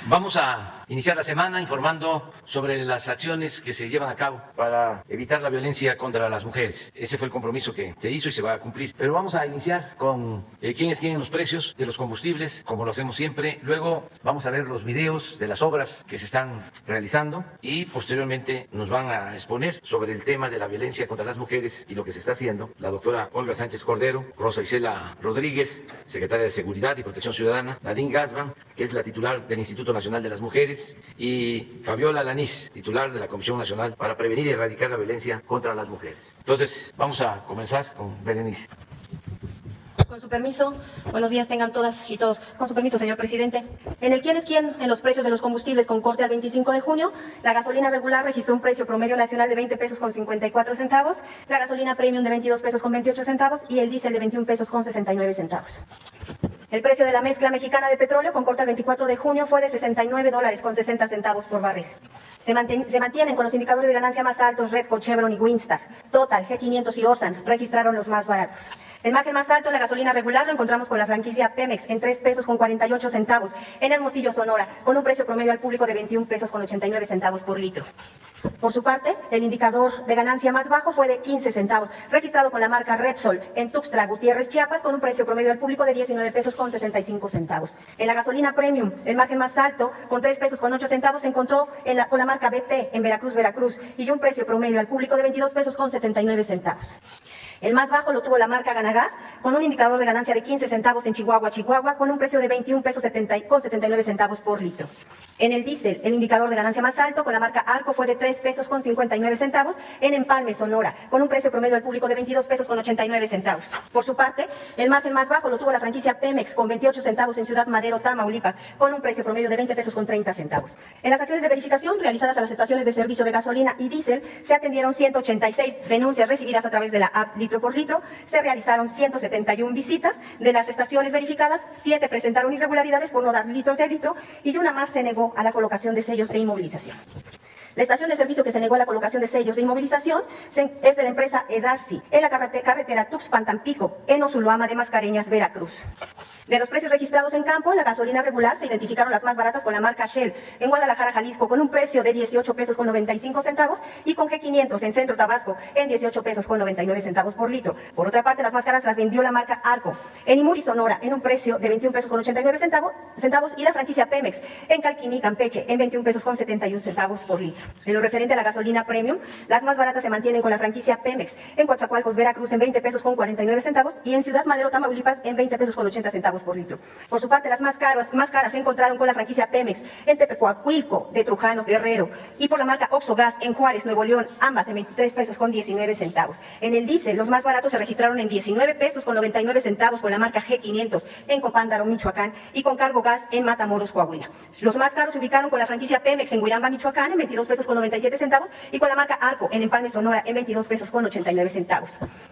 Vamos a iniciar la semana informando sobre las acciones que se llevan a cabo para evitar la violencia contra las mujeres. Ese fue el compromiso que se hizo y se va a cumplir. Pero vamos a iniciar con quiénes tienen los precios de los combustibles, como lo hacemos siempre. Luego vamos a ver los videos de las obras que se están realizando y posteriormente nos van a exponer sobre el tema de la violencia contra las mujeres y lo que se está haciendo la doctora Olga Sánchez Cordero, Rosa Isela Rodríguez, secretaria de Seguridad y Protección Ciudadana, Nadine Gasban, que es la titular del Instituto Nacional de las Mujeres, y Fabiola Lanís, titular de la Comisión Nacional para Prevenir y Erradicar la Violencia contra las Mujeres. Entonces, vamos a comenzar con Berenice. Con su permiso, buenos días tengan todas y todos. Con su permiso, señor presidente. En el quién es quién, en los precios de los combustibles con corte al 25 de junio, la gasolina regular registró un precio promedio nacional de 20 pesos con 54 centavos, la gasolina premium de 22 pesos con 28 centavos y el diésel de 21 pesos con 69 centavos. El precio de la mezcla mexicana de petróleo con corte al 24 de junio fue de $69 con 60 centavos por barril. Se mantienen con los indicadores de ganancia más altos Redco, Chevron y Winstar. Total, G500 y Orsan registraron los más baratos. El margen más alto en la gasolina regular lo encontramos con la franquicia Pemex en 3 pesos con 48 centavos en Hermosillo, Sonora, con un precio promedio al público de 21 pesos con 89 centavos por litro. Por su parte, el indicador de ganancia más bajo fue de 15 centavos, registrado con la marca Repsol en Tuxtla Gutiérrez, Chiapas, con un precio promedio al público de 19 pesos con 65 centavos. En la gasolina premium, el margen más alto, con 3 pesos con 8 centavos, se encontró con la marca BP en Veracruz, y un precio promedio al público de 22 pesos con 79 centavos. El más bajo lo tuvo la marca Ganagas, con un indicador de ganancia de 15 centavos en Chihuahua, con un precio de 21 pesos con 79 centavos por litro. En el diésel, el indicador de ganancia más alto con la marca Arco fue de 3 pesos con 59 centavos en Empalme, Sonora, con un precio promedio al público de 22 pesos con 89 centavos. Por su parte, el margen más bajo lo tuvo la franquicia Pemex con 28 centavos en Ciudad Madero, Tamaulipas, con un precio promedio de 20 pesos con 30 centavos. En las acciones de verificación realizadas a las estaciones de servicio de gasolina y diésel, se atendieron 186 denuncias recibidas a través de la app Litro por Litro, se realizaron 171 visitas. De las estaciones verificadas, 7 presentaron irregularidades por no dar litros de litro y una más se negó a la colocación de sellos de inmovilización. La estación de servicio que se negó a la colocación de sellos de inmovilización es de la empresa Edarsi, en la carretera Tuxpan-Tampico, en Ozuloama de Mascareñas, Veracruz. De los precios registrados en campo, la gasolina regular se identificaron las más baratas con la marca Shell en Guadalajara, Jalisco, con un precio de 18 pesos con 95 centavos y con G500 en Centro Tabasco en 18 pesos con 99 centavos por litro. Por otra parte, las más caras las vendió la marca Arco en Imuri, Sonora, en un precio de 21 pesos con 89 centavos y la franquicia Pemex en Calquiní, Campeche, en 21 pesos con 71 centavos por litro. En lo referente a la gasolina premium, las más baratas se mantienen con la franquicia Pemex en Coatzacoalcos, Veracruz, en 20 pesos con 49 centavos y en Ciudad Madero, Tamaulipas, en 20 pesos con 80 centavos por litro. Por su parte, las más caras se encontraron con la franquicia Pemex en Tepecuacuilco de Trujano, Guerrero, y por la marca Oxogas en Juárez, Nuevo León, ambas en 23 pesos con 19 centavos. En el diésel, los más baratos se registraron en 19 pesos con 99 centavos con la marca G500 en Copándaro, Michoacán, y con Cargo Gas en Matamoros, Coahuila. Los más caros se ubicaron con la franquicia Pemex en Guiramba, Michoacán, en 22 pesos con 97 centavos y con la marca Arco en Empalme, Sonora, en 22 pesos con 89 centavos.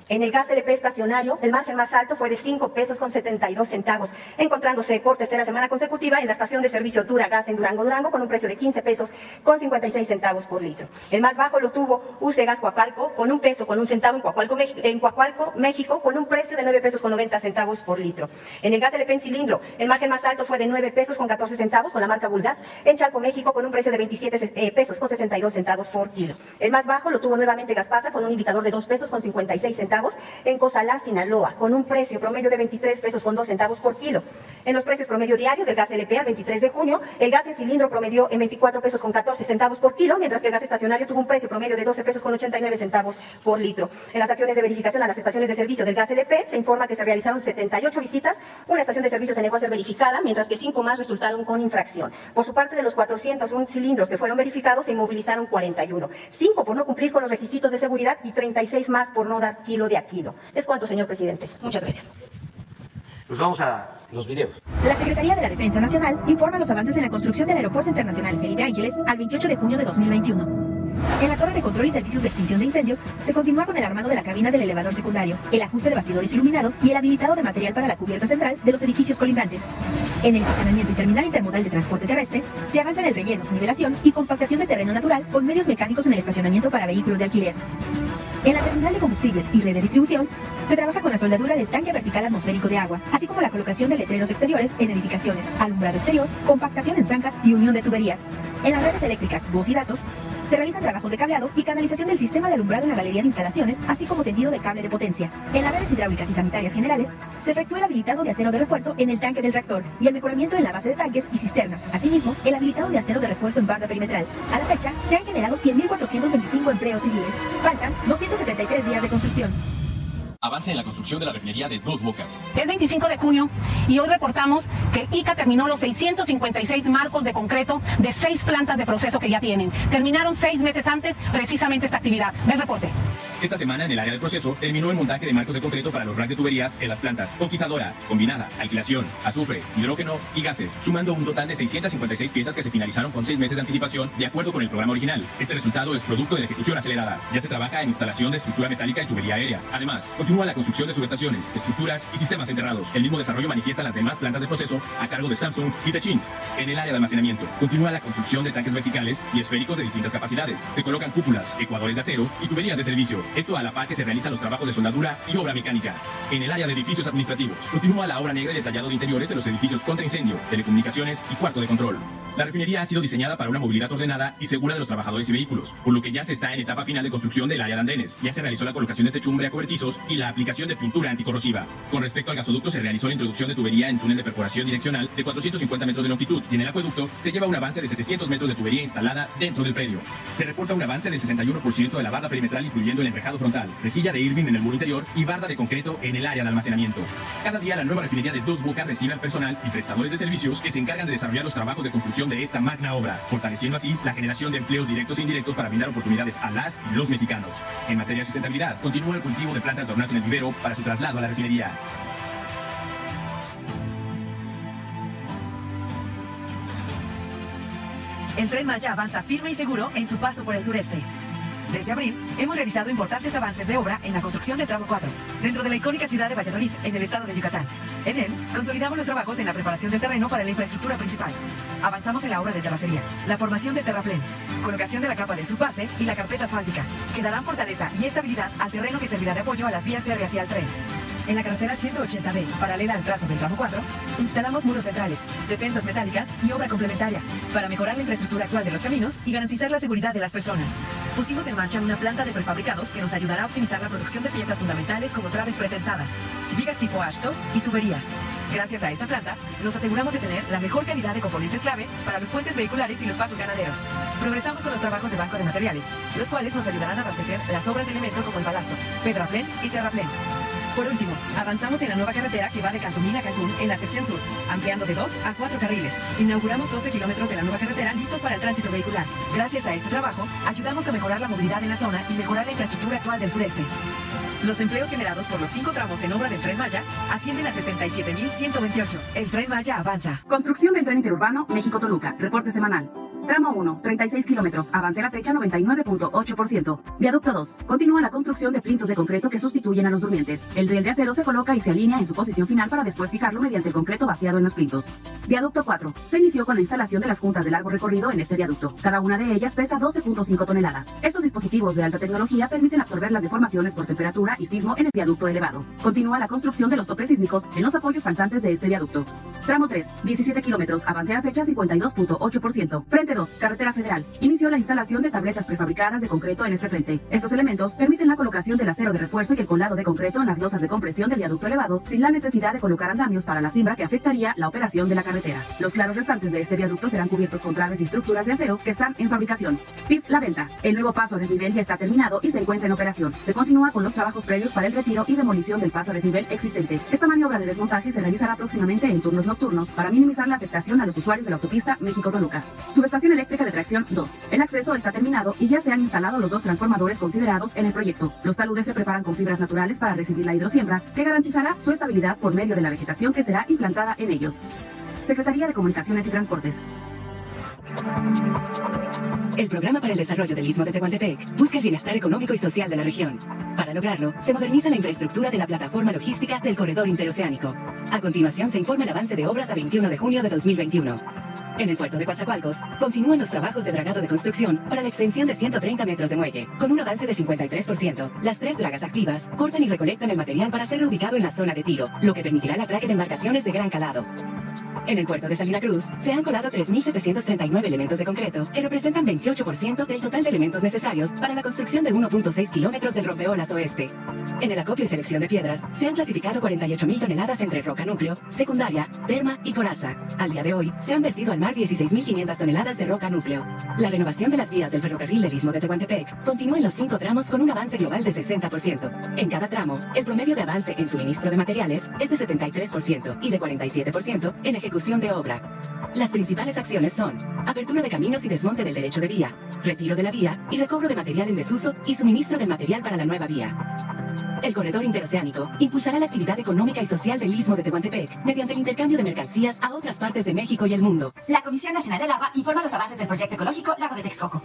En el gas LP estacionario, el margen más alto fue de 5 pesos con 72 centavos, encontrándose por tercera semana consecutiva en la estación de servicio Duragas en Durango, con un precio de 15 pesos con 56 centavos por litro. El más bajo lo tuvo UC Gas Coacalco, con un peso con un centavo en Coacalco, México, con un precio de 9 pesos con 90 centavos por litro. En el gas LP en cilindro, el margen más alto fue de 9 pesos con 14 centavos con la marca Bulgas en Chalco, México, con un precio de 27 pesos con 62 centavos por kilo. El más bajo lo tuvo nuevamente Gaspasa, con un indicador de 2 pesos con 56 centavos en Cozalá, Sinaloa, con un precio promedio de 23 pesos con 2 centavos por kilo. En los precios promedio diarios del gas LP al 23 de junio, el gas en cilindro promedió en 24 pesos con 14 centavos por kilo, mientras que el gas estacionario tuvo un precio promedio de 12 pesos con 89 centavos por litro. En las acciones de verificación a las estaciones de servicio del gas LP, se informa que se realizaron 78 visitas, una estación de servicio se negó a ser verificada, mientras que 5 más resultaron con infracción. Por su parte, de los 401 cilindros que fueron verificados, se inmovilizaron 41, 5 por no cumplir con los requisitos de seguridad y 36 más por no dar kilo de a kilo. Es cuanto, señor presidente. Muchas gracias. Pues vamos a los videos. La Secretaría de la Defensa Nacional informa los avances en la construcción del Aeropuerto Internacional Felipe Ángeles al 28 de junio de 2021. En la torre de control y servicios de extinción de incendios, se continúa con el armado de la cabina del elevador secundario, el ajuste de bastidores iluminados y el habilitado de material para la cubierta central de los edificios colindantes. En el estacionamiento y terminal intermodal de transporte terrestre, se avanza en el relleno, nivelación y compactación de terreno natural con medios mecánicos en el estacionamiento para vehículos de alquiler. En la terminal de combustibles y red de distribución, se trabaja con la soldadura del tanque vertical atmosférico de agua, así como la colocación de letreros exteriores en edificaciones, alumbrado exterior, compactación en zanjas y unión de tuberías. En las redes eléctricas, voz y datos, se realizan trabajos de cableado y canalización del sistema de alumbrado en la galería de instalaciones, así como tendido de cable de potencia. En las redes hidráulicas y sanitarias generales, se efectúa el habilitado de acero de refuerzo en el tanque del reactor y el mejoramiento en la base de tanques y cisternas. Asimismo, el habilitado de acero de refuerzo en barda perimetral. A la fecha, se han generado 100.425 empleos civiles. Faltan 273 días de construcción. Avance en la construcción de la refinería de Dos Bocas. Es 25 de junio y hoy reportamos que ICA terminó los 656 marcos de concreto de 6 plantas de proceso que ya tienen. Terminaron 6 meses antes precisamente esta actividad. Ve el reporte. Esta semana en el área del proceso terminó el montaje de marcos de concreto para los racks de tuberías en las plantas oxidadora, combinada, alquilación, azufre, hidrógeno y gases, sumando un total de 656 piezas que se finalizaron con 6 meses de anticipación de acuerdo con el programa original. Este resultado es producto de la ejecución acelerada. Ya se trabaja en instalación de estructura metálica y tubería aérea. Además, continúa la construcción de subestaciones, estructuras y sistemas enterrados. El mismo desarrollo manifiesta las demás plantas de proceso a cargo de Samsung y Techint. En el área de almacenamiento, continúa la construcción de tanques verticales y esféricos de distintas capacidades. Se colocan cúpulas, ecuadores de acero y tuberías de servicio. Esto a la par que se realizan los trabajos de soldadura y obra mecánica. En el área de edificios administrativos, continúa la obra negra y detallado de interiores de los edificios contra incendio, telecomunicaciones y cuarto de control. La refinería ha sido diseñada para una movilidad ordenada y segura de los trabajadores y vehículos, por lo que ya se está en etapa final de construcción del área de andenes. Ya se realizó la colocación de techumbre a cobertizos y la aplicación de pintura anticorrosiva. Con respecto al gasoducto, se realizó la introducción de tubería en túnel de perforación direccional de 450 metros de longitud y en el acueducto se lleva un avance de 700 metros de tubería instalada dentro del predio. Se reporta un avance del 61% de la barda perimetral, incluyendo el enrejado frontal, rejilla de Irving en el muro interior y barda de concreto en el área de almacenamiento. Cada día la nueva refinería de Dos Bocas recibe al personal y prestadores de servicios que se encargan de desarrollar los trabajos de construcción de esta magna obra, fortaleciendo así la generación de empleos directos e indirectos para brindar oportunidades a las y los mexicanos. En materia de sustentabilidad, continúa el cultivo de plantas de ornato en el vivero para su traslado a la refinería. El Tren Maya avanza firme y seguro en su paso por el sureste. Desde abril, hemos realizado importantes avances de obra en la construcción del tramo 4, dentro de la icónica ciudad de Valladolid, en el estado de Yucatán. En él, consolidamos los trabajos en la preparación del terreno para la infraestructura principal. Avanzamos en la obra de terracería, la formación de terraplén, colocación de la capa de subbase y la carpeta asfáltica, que darán fortaleza y estabilidad al terreno que servirá de apoyo a las vías férreas y al tren. En la carretera 180B, paralela al trazo del tramo 4, instalamos muros centrales, defensas metálicas y obra complementaria para mejorar la infraestructura actual de los caminos y garantizar la seguridad de las personas. Pusimos en marcha una planta de prefabricados que nos ayudará a optimizar la producción de piezas fundamentales como traves pretensadas, vigas tipo ashto y tuberías. Gracias a esta planta, nos aseguramos de tener la mejor calidad de componentes clave para los puentes vehiculares y los pasos ganaderos. Progresamos con los trabajos de banco de materiales, los cuales nos ayudarán a abastecer las obras de elemento como el balasto, pedraplén y terraplén. Por último, avanzamos en la nueva carretera que va de Cantumín a Cancún en la sección sur, ampliando de 2 a 4 carriles. Inauguramos 12 kilómetros de la nueva carretera listos para el tránsito vehicular. Gracias a este trabajo, ayudamos a mejorar la movilidad en la zona y mejorar la infraestructura actual del sureste. Los empleos generados por los 5 tramos en obra del Tren Maya ascienden a 67.128. El Tren Maya avanza. Construcción del tren interurbano México-Toluca. Reporte semanal. Tramo 1, 36 kilómetros. Avance a la fecha 99.8%. Viaducto 2. Continúa la construcción de plintos de concreto que sustituyen a los durmientes. El riel de acero se coloca y se alinea en su posición final para después fijarlo mediante el concreto vaciado en los plintos. Viaducto 4. Se inició con la instalación de las juntas de largo recorrido en este viaducto. Cada una de ellas pesa 12.5 toneladas. Estos dispositivos de alta tecnología permiten absorber las deformaciones por temperatura y sismo en el viaducto elevado. Continúa la construcción de los topes sísmicos en los apoyos faltantes de este viaducto. Tramo 3, 17 kilómetros, avance a la fecha 52.8%. Frente 2, carretera federal. Inició la instalación de tabletas prefabricadas de concreto en este frente. Estos elementos permiten la colocación del acero de refuerzo y el colado de concreto en las losas de compresión del viaducto elevado, sin la necesidad de colocar andamios para la siembra que afectaría la operación de la carretera. Los claros restantes de este viaducto serán cubiertos con traves y estructuras de acero que están en fabricación. PIF La Venta. El nuevo paso a desnivel ya está terminado y se encuentra en operación. Se continúa con los trabajos previos para el retiro y demolición del paso a desnivel existente. Esta maniobra de desmontaje se realizará próximamente en turnos nocturnos para minimizar la afectación a los usuarios de la autopista México-Toluca. Subestación eléctrica de tracción 2. El acceso está terminado y ya se han instalado los 2 transformadores considerados en el proyecto. Los taludes se preparan con fibras naturales para recibir la hidrosiembra, que garantizará su estabilidad por medio de la vegetación que será implantada en ellos. Secretaría de Comunicaciones y Transportes. El Programa para el Desarrollo del Istmo de Tehuantepec busca el bienestar económico y social de la región. Para lograrlo, se moderniza la infraestructura de la plataforma logística del Corredor Interoceánico. A continuación, se informa el avance de obras a 21 de junio de 2021. En el puerto de Coatzacoalcos, continúan los trabajos de dragado de construcción para la extensión de 130 metros de muelle, con un avance de 53%. Las 3 dragas activas cortan y recolectan el material para ser ubicado en la zona de tiro, lo que permitirá el atraque de embarcaciones de gran calado. En el puerto de Salina Cruz se han colado 3.739 elementos de concreto, que representan 28% del total de elementos necesarios para la construcción de 1.6 kilómetros del rompeolas oeste. En el acopio y selección de piedras se han clasificado 48.000 toneladas entre roca núcleo, secundaria, perma y coraza. Al día de hoy se han vertido al mar 16.500 toneladas de roca núcleo. La renovación de las vías del ferrocarril del Istmo de Tehuantepec continúa en los 5 tramos con un avance global de 60%. En cada tramo, el promedio de avance en suministro de materiales es de 73% y de 47% en ejecución de obra. Las principales acciones son apertura de caminos y desmonte del derecho de vía, retiro de la vía y recobro de material en desuso y suministro del material para la nueva vía. El Corredor Interoceánico impulsará la actividad económica y social del Istmo de Tehuantepec mediante el intercambio de mercancías a otras partes de México y el mundo. La Comisión Nacional del Agua informa los avances del proyecto ecológico Lago de Texcoco.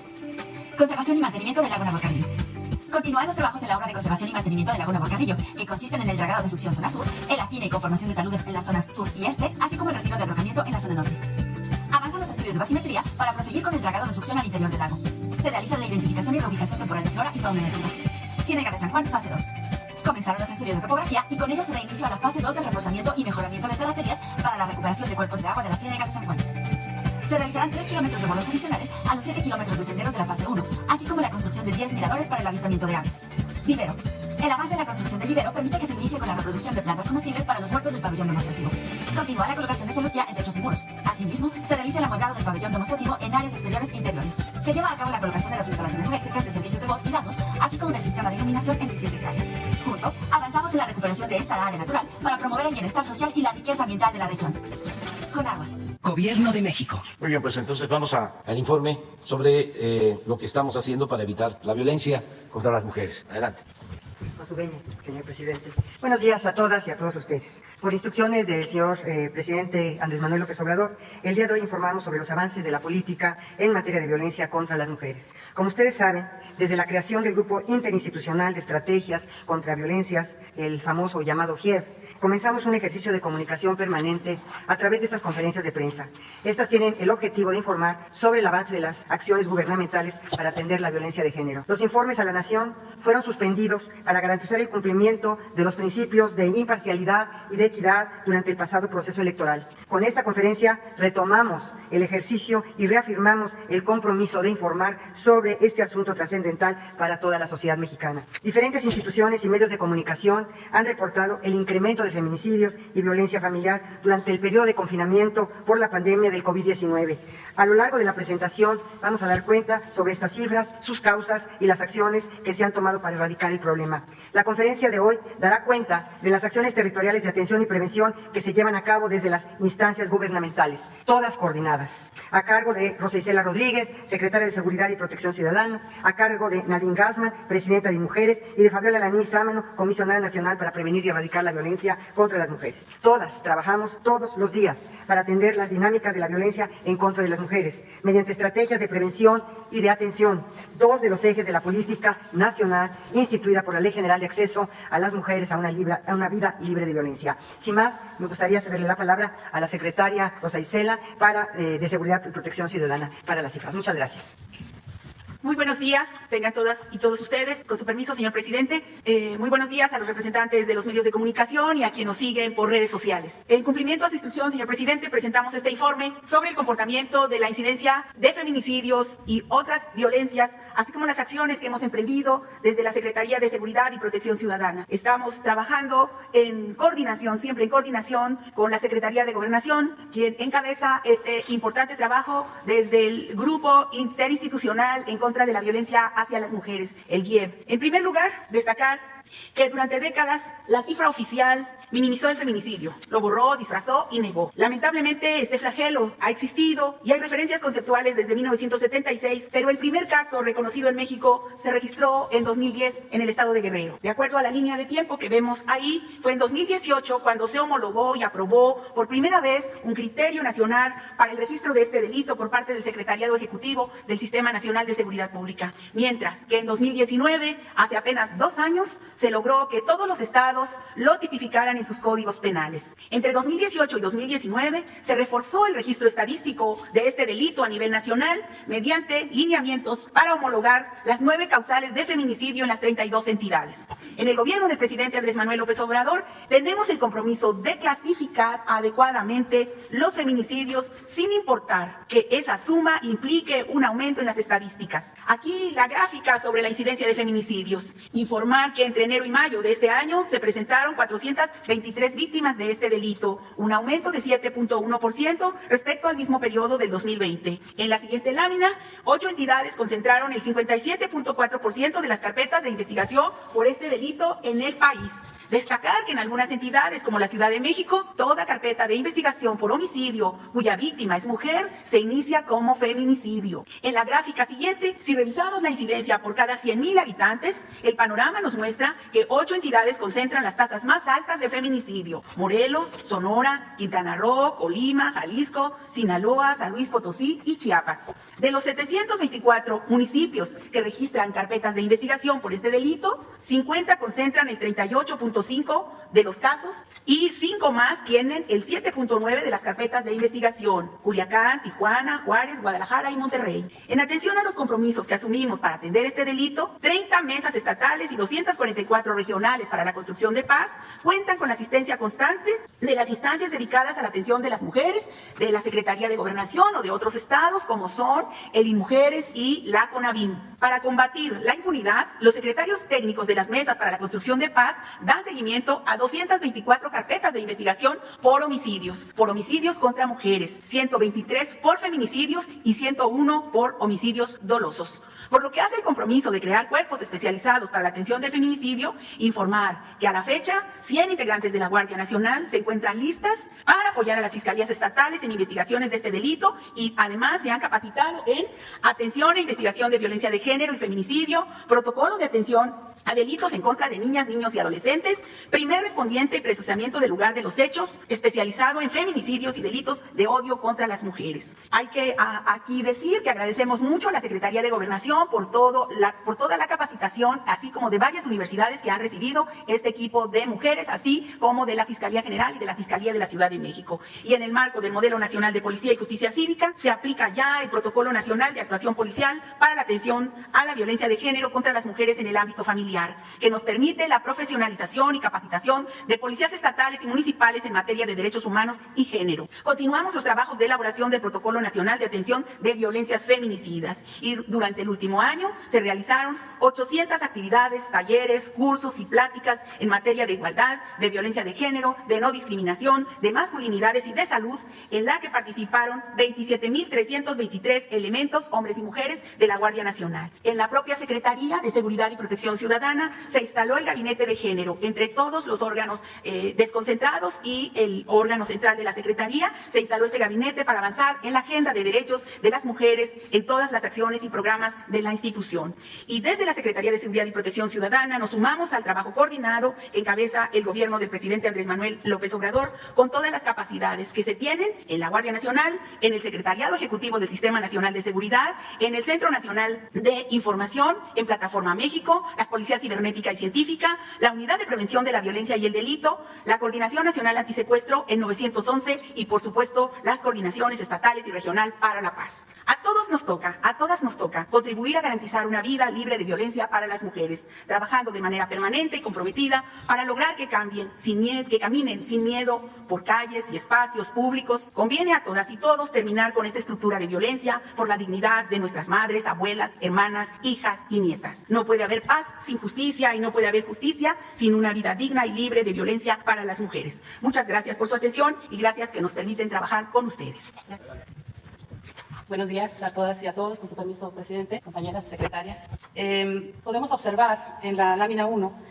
Conservación y mantenimiento del lago Navarcarrillo. Continúan los trabajos en la obra de conservación y mantenimiento del lago Navarcarrillo, que consisten en el dragado de succión zona sur, el afine y conformación de taludes en las zonas sur y este, así como el retiro de abrocamiento en la zona norte. Avanzan los estudios de batimetría para proseguir con el dragado de succión al interior del lago. Se realiza la identificación y reubicación temporal de flora y fauna nativa. Ciénega de San Juan, fase 2. Comenzaron los estudios de topografía y con ellos se da inicio a la fase 2 del reforzamiento y mejoramiento de terracerías para la recuperación de cuerpos de agua de la Ciénega de San Juan. Se realizarán 3 kilómetros de bolos adicionales a los 7 kilómetros de senderos de la fase 1, así como la construcción de 10 miradores para el avistamiento de aves. Vivero. El avance en la construcción del vivero permite que se inicie con la reproducción de plantas comestibles para los huertos del pabellón demostrativo. Continúa la colocación de celosía en techos y muros. Asimismo, se realiza el amueblado del pabellón demostrativo en áreas exteriores e interiores. Se lleva a cabo la colocación de las instalaciones eléctricas de servicios de voz y datos, así como del sistema de iluminación en 16 hectáreas. Juntos, avanzamos en la recuperación de esta área natural para promover el bienestar social y la riqueza ambiental de la región. Con agua. Gobierno de México. Muy bien, pues entonces vamos al informe sobre lo que estamos haciendo para evitar la violencia contra las mujeres. Adelante. Con su venia, señor presidente. Buenos días a todas y a todos ustedes. Por instrucciones del señor presidente Andrés Manuel López Obrador, el día de hoy informamos sobre los avances de la política en materia de violencia contra las mujeres. Como ustedes saben, desde la creación del Grupo Interinstitucional de Estrategias contra Violencias, el famoso llamado GIEV, comenzamos un ejercicio de comunicación permanente a través de estas conferencias de prensa. Estas tienen el objetivo de informar sobre el avance de las acciones gubernamentales para atender la violencia de género. Los informes a la Nación fueron suspendidos para garantizar el cumplimiento de los principios de imparcialidad y de equidad durante el pasado proceso electoral. Con esta conferencia retomamos el ejercicio y reafirmamos el compromiso de informar sobre este asunto trascendental para toda la sociedad mexicana. Diferentes instituciones y medios de comunicación han reportado el incremento de feminicidios y violencia familiar durante el periodo de confinamiento por la pandemia del COVID-19. A lo largo de la presentación vamos a dar cuenta sobre estas cifras, sus causas y las acciones que se han tomado para erradicar el problema. La conferencia de hoy dará cuenta de las acciones territoriales de atención y prevención que se llevan a cabo desde las instancias gubernamentales, todas coordinadas, a cargo de Rosa Isela Rodríguez, secretaria de Seguridad y Protección Ciudadana, a cargo de Nadine Gassman, presidenta de Mujeres, y de Fabiola Laní Sámano, comisionada nacional para prevenir y erradicar la violencia contra las mujeres. Todas trabajamos todos los días para atender las dinámicas de la violencia en contra de las mujeres, mediante estrategias de prevención y de atención, 2 de los ejes de la política nacional instituida por la Ley General de Acceso a las Mujeres a una vida libre de violencia. Sin más, me gustaría cederle la palabra a la secretaria Rosa Isela de Seguridad y Protección Ciudadana para las cifras. Muchas gracias. Muy buenos días, tengan todas y todos ustedes. Con su permiso, señor presidente, muy buenos días a los representantes de los medios de comunicación y a quienes nos siguen por redes sociales. En cumplimiento a su instrucción, señor presidente, presentamos este informe sobre el comportamiento de la incidencia de feminicidios y otras violencias, así como las acciones que hemos emprendido desde la Secretaría de Seguridad y Protección Ciudadana. Estamos trabajando en coordinación, siempre en coordinación con la Secretaría de Gobernación, quien encabeza este importante trabajo desde el Grupo Interinstitucional en contra de la violencia hacia las mujeres, el GIEV. En primer lugar, destacar que durante décadas la cifra oficial minimizó el feminicidio, lo borró, disfrazó y negó. Lamentablemente este flagelo ha existido y hay referencias conceptuales desde 1976, pero el primer caso reconocido en México se registró en 2010 en el estado de Guerrero. De acuerdo a la línea de tiempo que vemos ahí, fue en 2018 cuando se homologó y aprobó por primera vez un criterio nacional para el registro de este delito por parte del Secretariado Ejecutivo del Sistema Nacional de Seguridad Pública. Mientras que en 2019, hace apenas 2 años, se logró que todos los estados lo tipificaran en sus códigos penales. Entre 2018 y 2019 se reforzó el registro estadístico de este delito a nivel nacional mediante lineamientos para homologar las 9 causales de feminicidio en las 32 entidades. En el gobierno del presidente Andrés Manuel López Obrador tenemos el compromiso de clasificar adecuadamente los feminicidios sin importar que esa suma implique un aumento en las estadísticas. Aquí la gráfica sobre la incidencia de feminicidios. Informar que entre enero y mayo de este año se presentaron 423 víctimas de este delito, un aumento de 7.1% respecto al mismo periodo del 2020. En la siguiente lámina, 8 entidades concentraron el 57.4% de las carpetas de investigación por este delito en el país. Destacar que en algunas entidades, como la Ciudad de México, toda carpeta de investigación por homicidio cuya víctima es mujer se inicia como feminicidio. En la gráfica siguiente, si revisamos la incidencia por cada 100,000 habitantes, el panorama nos muestra que 8 entidades concentran las tasas más altas de feminicidio: Morelos, Sonora, Quintana Roo, Colima, Jalisco, Sinaloa, San Luis Potosí y Chiapas. De los 724 municipios que registran carpetas de investigación por este delito, 50 concentran el 38.5% de los casos y 5 más tienen el 7.9% de las carpetas de investigación: Culiacán, Tijuana, Juárez, Guadalajara y Monterrey. En atención a los compromisos que asumimos para atender este delito, 30 mesas estatales y 244 regionales para la construcción de paz cuentan con la asistencia constante de las instancias dedicadas a la atención de las mujeres, de la Secretaría de Gobernación o de otros estados como son el INMujeres y la CONAVIM. Para combatir la impunidad, los secretarios técnicos de las mesas para la construcción de paz dan seguimiento a 224 carpetas de investigación por homicidios contra mujeres, 123 por feminicidios y 101 por homicidios dolosos. Por lo que hace el compromiso de crear cuerpos especializados para la atención del feminicidio, informar que a la fecha 100 integrantes de la Guardia Nacional se encuentran listas para apoyar a las fiscalías estatales en investigaciones de este delito y además se han capacitado en atención e investigación de violencia de género y feminicidio, protocolo de atención a delitos en contra de niñas, niños y adolescentes, primer respondiente y procesamiento del lugar de los hechos, especializado en feminicidios y delitos de odio contra las mujeres. Hay que aquí decir que agradecemos mucho a la Secretaría de Gobernación por toda la capacitación, así como de varias universidades que han recibido este equipo de mujeres, así como de la Fiscalía General y de la Fiscalía de la Ciudad de México. Y en el marco del Modelo Nacional de Policía y Justicia Cívica, se aplica ya el Protocolo Nacional de Actuación Policial para la atención a la violencia de género contra las mujeres en el ámbito familiar, que nos permite la profesionalización y capacitación de policías estatales y municipales en materia de derechos humanos y género. Continuamos los trabajos de elaboración del Protocolo Nacional de Atención de Violencias Feminicidas y durante el último año se realizaron 800 actividades, talleres, cursos y pláticas en materia de igualdad, de violencia de género, de no discriminación, de masculinidades y de salud, en la que participaron 27.323 elementos, hombres y mujeres, de la Guardia Nacional. En la propia Secretaría de Seguridad y Protección Ciudadana se instaló el Gabinete de Género. Entre todos los órganos desconcentrados y el órgano central de la Secretaría, se instaló este gabinete para avanzar en la agenda de derechos de las mujeres en todas las acciones y programas de la institución. Y desde la Secretaría de Seguridad y Protección Ciudadana nos sumamos al trabajo coordinado que encabeza el gobierno del presidente Andrés Manuel López Obrador, con todas las capacidades que se tienen en la Guardia Nacional, en el Secretariado Ejecutivo del Sistema Nacional de Seguridad, en el Centro Nacional de Información, en Plataforma México, las policías cibernética y científica, la Unidad de Prevención de la Violencia y el Delito, la Coordinación Nacional Antisecuestro en 911 y, por supuesto, las coordinaciones estatales y regional para la paz. A todos nos toca, a todas nos toca contribuir a garantizar una vida libre de violencia para las mujeres, trabajando de manera permanente y comprometida para lograr que cambien sin miedo, que caminen sin miedo por calles y espacios públicos. Conviene a todas y todos terminar con esta estructura de violencia por la dignidad de nuestras madres, abuelas, hermanas, hijas y nietas. No puede haber paz sin justicia y no puede haber justicia sin una vida digna y libre de violencia para las mujeres. Muchas gracias por su atención y gracias que nos permiten trabajar con ustedes. Buenos días a todas y a todos, con su permiso, presidente, compañeras secretarias. Podemos observar en la lámina 1,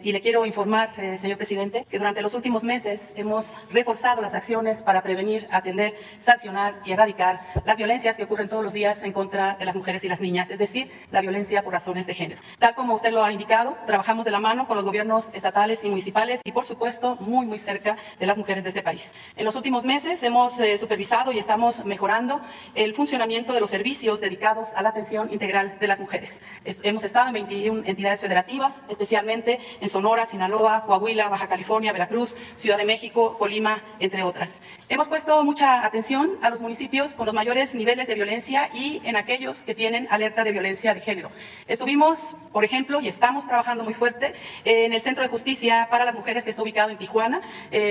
y le quiero informar, señor presidente, que durante los últimos meses hemos reforzado las acciones para prevenir, atender, sancionar y erradicar las violencias que ocurren todos los días en contra de las mujeres y las niñas, es decir, la violencia por razones de género. Tal como usted lo ha indicado, trabajamos de la mano con los gobiernos estatales y municipales y, por supuesto, muy cerca de las mujeres de este país. En los últimos meses hemos supervisado y estamos mejorando el funcionamiento de los servicios dedicados a la atención integral de las mujeres. Hemos estado en 21 entidades federativas, especialmente en Sonora, Sinaloa, Coahuila, Baja California, Veracruz, Ciudad de México, Colima, entre otras. Hemos puesto mucha atención a los municipios con los mayores niveles de violencia y en aquellos que tienen alerta de violencia de género. Estuvimos, por ejemplo, y estamos trabajando muy fuerte en el Centro de Justicia para las Mujeres que está ubicado en Tijuana,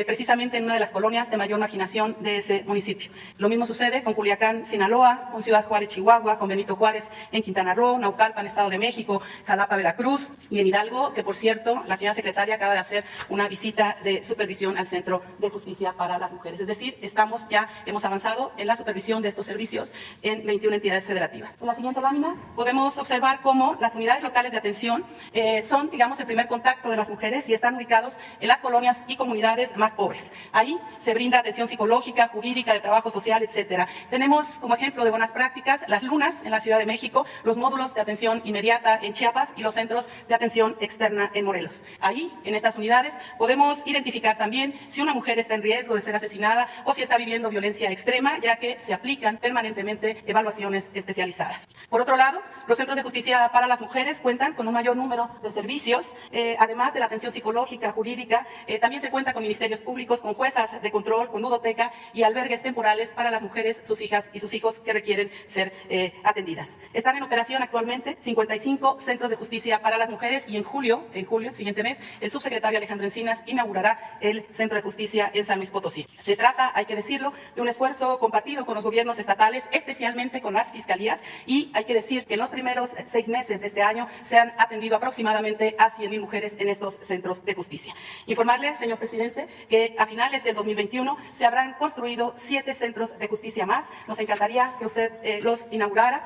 precisamente en una de las colonias de mayor marginación de ese municipio. Lo mismo sucede con Culiacán, Sinaloa, con Ciudad Juárez, Chihuahua, con Benito Juárez en Quintana Roo, Naucalpan, Estado de México, Jalapa, Veracruz y en Hidalgo, que por cierto, la señora secretaria acaba de hacer una visita de supervisión al Centro de Justicia para las Mujeres. Es decir, hemos avanzado en la supervisión de estos servicios en 21 entidades federativas. En la siguiente lámina podemos observar cómo las unidades locales de atención son, digamos, el primer contacto de las mujeres y están ubicados en las colonias y comunidades más pobres. Ahí se brinda atención psicológica, jurídica, de trabajo social, etcétera. Tenemos como ejemplo de buenas prácticas las lunas en la Ciudad de México, los módulos de atención inmediata en Chiapas y los centros de atención externa en Morelos. Ahí, en estas unidades, podemos identificar también si una mujer está en riesgo de ser asesinada o si está viviendo violencia extrema, ya que se aplican permanentemente evaluaciones especializadas. Por otro lado, los centros de justicia para las mujeres cuentan con un mayor número de servicios, además de la atención psicológica, jurídica, también se cuenta con ministerios públicos, con juezas de control, con ludoteca y albergues temporales para las mujeres, sus hijas y sus hijos que requieren ser atendidas. Están en operación actualmente 55 centros de justicia para las mujeres y en julio, el siguiente mes, el subsecretario Alejandro Encinas inaugurará el Centro de Justicia en San Luis Potosí. Se trata, hay que decirlo, de un esfuerzo compartido con los gobiernos estatales, especialmente con las fiscalías, y hay que decir que en los primeros 6 meses de este año se han atendido aproximadamente a 100,000 mujeres en estos centros de justicia. Informarle, señor presidente, que a finales del 2021 se habrán construido 7 centros de justicia más. Nos encantaría que usted los inaugurara,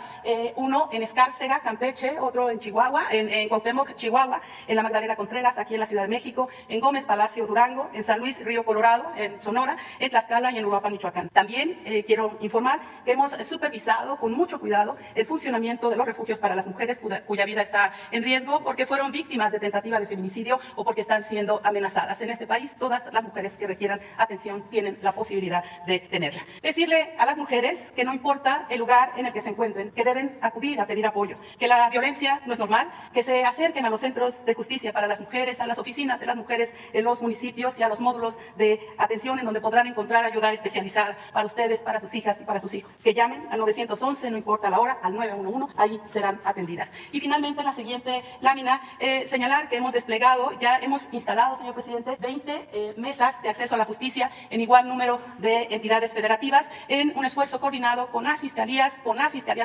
uno en Escárcega, Campeche, otro en Chihuahua, en Cuauhtémoc, Chihuahua, en la Magdalena Contreras, aquí en la Ciudad de México, en Gómez Palacio, Durango, en San Luis Río Colorado, en Sonora, en Tlaxcala y en Uruapan, Michoacán. También quiero informar que hemos supervisado con mucho cuidado el funcionamiento de los refugios para las mujeres cuya vida está en riesgo porque fueron víctimas de tentativa de feminicidio o porque están siendo amenazadas. En este país, todas las mujeres que requieran atención tienen la posibilidad de tenerla. Decirle a las mujeres que no importa el lugar en el que se encuentren, que deben acudir a pedir apoyo, que la violencia no es normal, que se acerquen a los centros de justicia para las mujeres, a las oficinas de las mujeres en los municipios y a los módulos de atención en donde podrán encontrar ayuda especializada para ustedes, para sus hijas y para sus hijos. Que llamen al 911, no importa la hora, al 911, ahí serán atendidas. Y finalmente, en la siguiente lámina, señalar que hemos desplegado, ya hemos instalado, señor presidente, 20 mesas de acceso a la justicia en igual número de entidades federativas en un esfuerzo coordinado con las fiscalías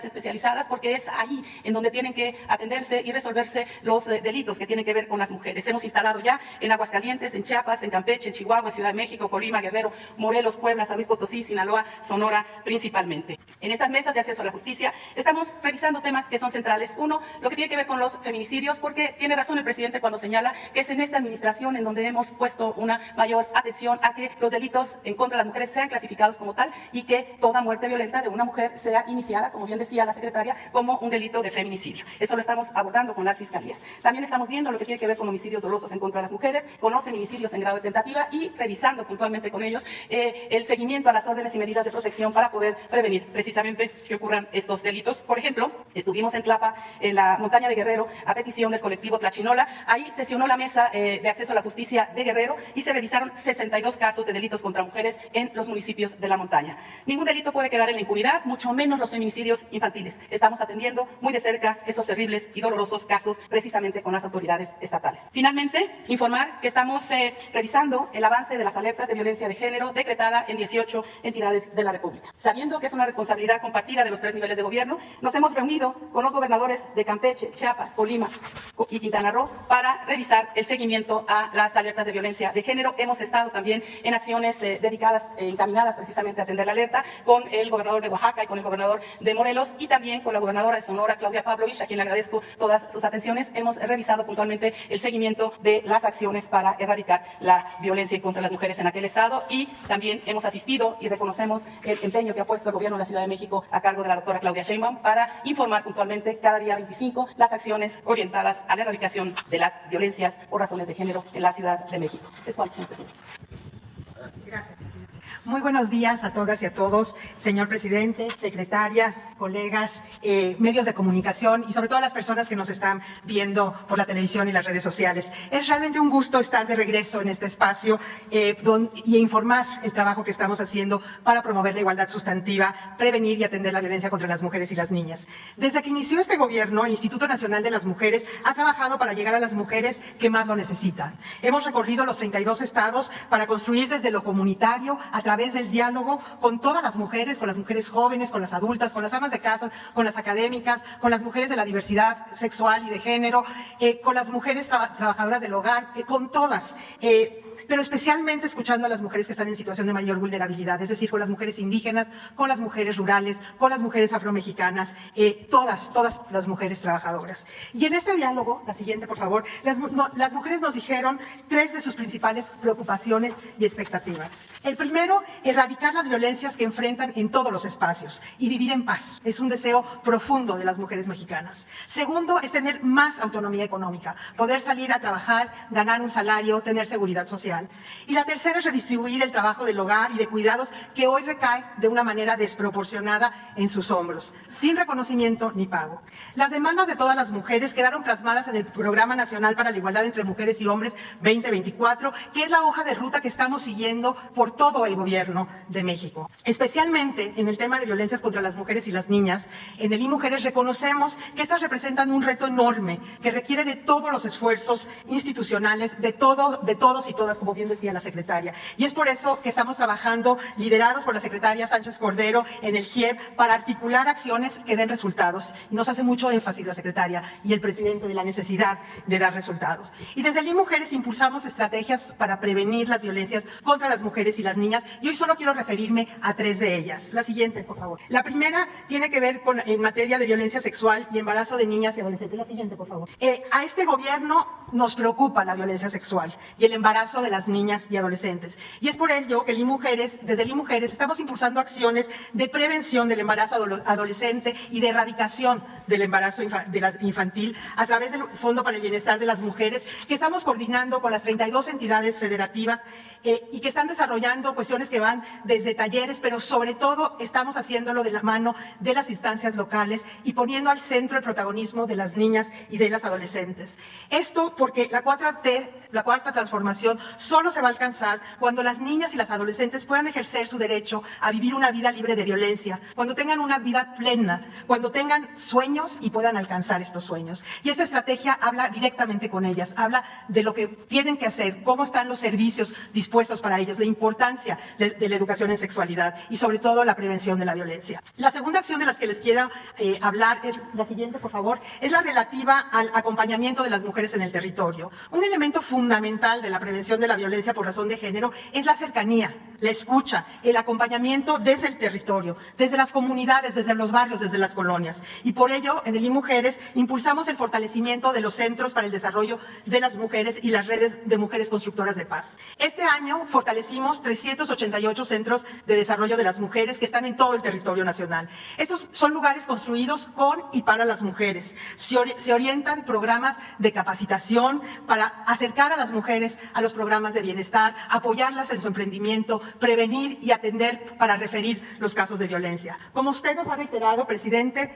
especializadas, porque es ahí en donde tienen que atenderse y resolverse los delitos que tienen que ver con las mujeres. Hemos instalado ya en Aguascalientes, en Chiapas, en Campeche, en Chihuahua, Ciudad de México, Colima, Guerrero, Morelos, Puebla, San Luis Potosí, Sinaloa, Sonora principalmente. En estas mesas de acceso a la justicia estamos revisando temas que son centrales. Uno, lo que tiene que ver con los feminicidios, porque tiene razón el presidente cuando señala que es en esta administración en donde hemos puesto una mayor atención a que los delitos en contra de las mujeres sean clasificados como tal y que toda muerte violenta de una mujer sea iniciada, como bien decía la secretaria, como un delito de feminicidio. Eso lo estamos abordando con las fiscalías. También estamos viendo lo que tiene que ver con homicidios dolosos en contra de las mujeres, con los feminicidios en grado de tentativa y revisando puntualmente con ellos del seguimiento a las órdenes y medidas de protección para poder prevenir precisamente que ocurran estos delitos. Por ejemplo, estuvimos en Tlapa, en la montaña de Guerrero, a petición del colectivo Tlachinola. Ahí sesionó la mesa de acceso a la justicia de Guerrero y se revisaron 62 casos de delitos contra mujeres en los municipios de la montaña. Ningún delito puede quedar en la impunidad, mucho menos los feminicidios infantiles. Estamos atendiendo muy de cerca esos terribles y dolorosos casos precisamente con las autoridades estatales. Finalmente, informar que estamos revisando el avance de las alertas de violencia de género decretada en 18 entidades de la República. Sabiendo que es una responsabilidad compartida de los 3 niveles de gobierno, nos hemos reunido con los gobernadores de Campeche, Chiapas, Colima y Quintana Roo para revisar el seguimiento a las alertas de violencia de género. Hemos estado también en acciones dedicadas, encaminadas precisamente a atender la alerta con el gobernador de Oaxaca y con el gobernador de Morelos y también con la gobernadora de Sonora, Claudia Pavlovich, a quien le agradezco todas sus atenciones. Hemos revisado puntualmente el seguimiento de las acciones para erradicar la violencia contra las mujeres en aquel estado y también hemos asistido y reconocemos el empeño que ha puesto el gobierno de la Ciudad de México a cargo de la doctora Claudia Sheinbaum para informar puntualmente cada día 25 las acciones orientadas a la erradicación de las violencias por razones de género en la Ciudad de México. Es cuanto, señor presidente. Gracias, presidente. Muy buenos días a todas y a todos, señor presidente, secretarias, colegas, medios de comunicación y sobre todo a las personas que nos están viendo por la televisión y las redes sociales. Es realmente un gusto estar de regreso en este espacio y informar el trabajo que estamos haciendo para promover la igualdad sustantiva, prevenir y atender la violencia contra las mujeres y las niñas. Desde que inició este gobierno, el Instituto Nacional de las Mujeres ha trabajado para llegar a las mujeres que más lo necesitan. Hemos recorrido los 32 estados para construir desde lo comunitario a través del diálogo con todas las mujeres, con las mujeres jóvenes, con las adultas, con las amas de casa, con las académicas, con las mujeres de la diversidad sexual y de género, con las mujeres trabajadoras del hogar, con todas. Pero especialmente escuchando a las mujeres que están en situación de mayor vulnerabilidad, es decir, con las mujeres indígenas, con las mujeres rurales, con las mujeres afromexicanas, todas las mujeres trabajadoras. Y en este diálogo, la siguiente por favor, las mujeres nos dijeron 3 de sus principales preocupaciones y expectativas. El primero, erradicar las violencias que enfrentan en todos los espacios y vivir en paz. Es un deseo profundo de las mujeres mexicanas. Segundo, es tener más autonomía económica, poder salir a trabajar, ganar un salario, tener seguridad social. Y la tercera es redistribuir el trabajo del hogar y de cuidados que hoy recae de una manera desproporcionada en sus hombros, sin reconocimiento ni pago. Las demandas de todas las mujeres quedaron plasmadas en el Programa Nacional para la Igualdad entre Mujeres y Hombres 2024, que es la hoja de ruta que estamos siguiendo por todo el gobierno de México. Especialmente en el tema de violencias contra las mujeres y las niñas, en el IMujeres reconocemos que estas representan un reto enorme que requiere de todos los esfuerzos institucionales, de todos y todas, como bien decía la secretaria. Y es por eso que estamos trabajando, liderados por la secretaria Sánchez Cordero, en el GIEB, para articular acciones que den resultados. Y nos hace mucho énfasis la secretaria y el presidente de la necesidad de dar resultados. Y desde el IMujeres impulsamos estrategias para prevenir las violencias contra las mujeres y las niñas, y hoy solo quiero referirme a 3 de ellas. La siguiente, por favor. La primera tiene que ver en materia de violencia sexual y embarazo de niñas y adolescentes. La siguiente, por favor. A este gobierno nos preocupa la violencia sexual y el embarazo de las niñas y adolescentes. Y es por ello que desde el IMujeres estamos impulsando acciones de prevención del embarazo adolescente y de erradicación del embarazo infantil a través del Fondo para el Bienestar de las Mujeres, que estamos coordinando con las 32 entidades federativas y que están desarrollando cuestiones que van desde talleres, pero sobre todo estamos haciéndolo de la mano de las instancias locales y poniendo al centro el protagonismo de las niñas y de las adolescentes. Esto porque la cuarta transformación solo se va a alcanzar cuando las niñas y las adolescentes puedan ejercer su derecho a vivir una vida libre de violencia, cuando tengan una vida plena, cuando tengan sueños y puedan alcanzar estos sueños. Y esta estrategia habla directamente con ellas, habla de lo que tienen que hacer, cómo están los servicios dispuestos para ellos, la importancia de la educación en sexualidad y sobre todo la prevención de la violencia. La segunda acción de las que les quiero hablar es la siguiente, por favor, es la relativa al acompañamiento de las mujeres en el territorio. Un elemento fundamental de la prevención de la violencia por razón de género es la cercanía, la escucha, el acompañamiento desde el territorio, desde las comunidades, desde los barrios, desde las colonias. Y por ello, en el IMujeres impulsamos el fortalecimiento de los centros para el desarrollo de las mujeres y las redes de mujeres constructoras de paz. Este año año fortalecimos 388 centros de desarrollo de las mujeres que están en todo el territorio nacional. Estos son lugares construidos con y para las mujeres. Se orientan programas de capacitación para acercar a las mujeres a los programas de bienestar, apoyarlas en su emprendimiento, prevenir y atender para referir los casos de violencia. Como usted nos ha reiterado, presidente,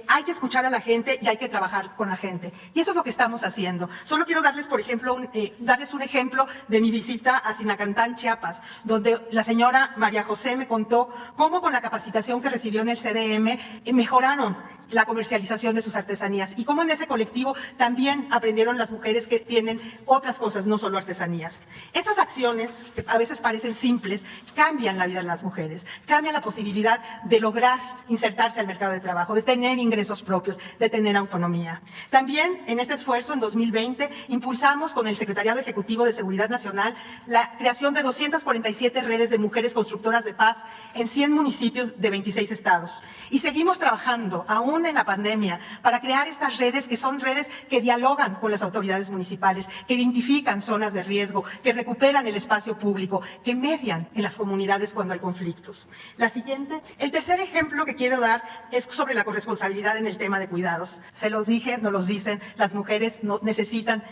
hay que escuchar a la gente y hay que trabajar con la gente. Y eso es lo que estamos haciendo. Solo quiero darles, por ejemplo, darles un ejemplo de mi visita a Sinacantán, Chiapas, donde la señora María José me contó cómo con la capacitación que recibió en el CDM mejoraron la comercialización de sus artesanías y cómo en ese colectivo también aprendieron las mujeres que tienen otras cosas, no solo artesanías. Estas acciones, que a veces parecen simples, cambian la vida de las mujeres, cambian la posibilidad de lograr insertarse al mercado de trabajo, de tener ingresos propios, de tener autonomía. También en este esfuerzo, en 2020, impulsamos con el Secretariado Ejecutivo de Seguridad Nacional la creación de 247 redes de mujeres constructoras de paz en 100 municipios de 26 estados. Y seguimos trabajando, aún en la pandemia, para crear estas redes que son redes que dialogan con las autoridades municipales, que identifican zonas de riesgo, que recuperan el espacio público, que median en las comunidades cuando hay conflictos. La siguiente, el tercer ejemplo que quiero dar es sobre la corresponsabilidad en el tema de cuidados. Se los dije, nos los dicen, las mujeres necesitan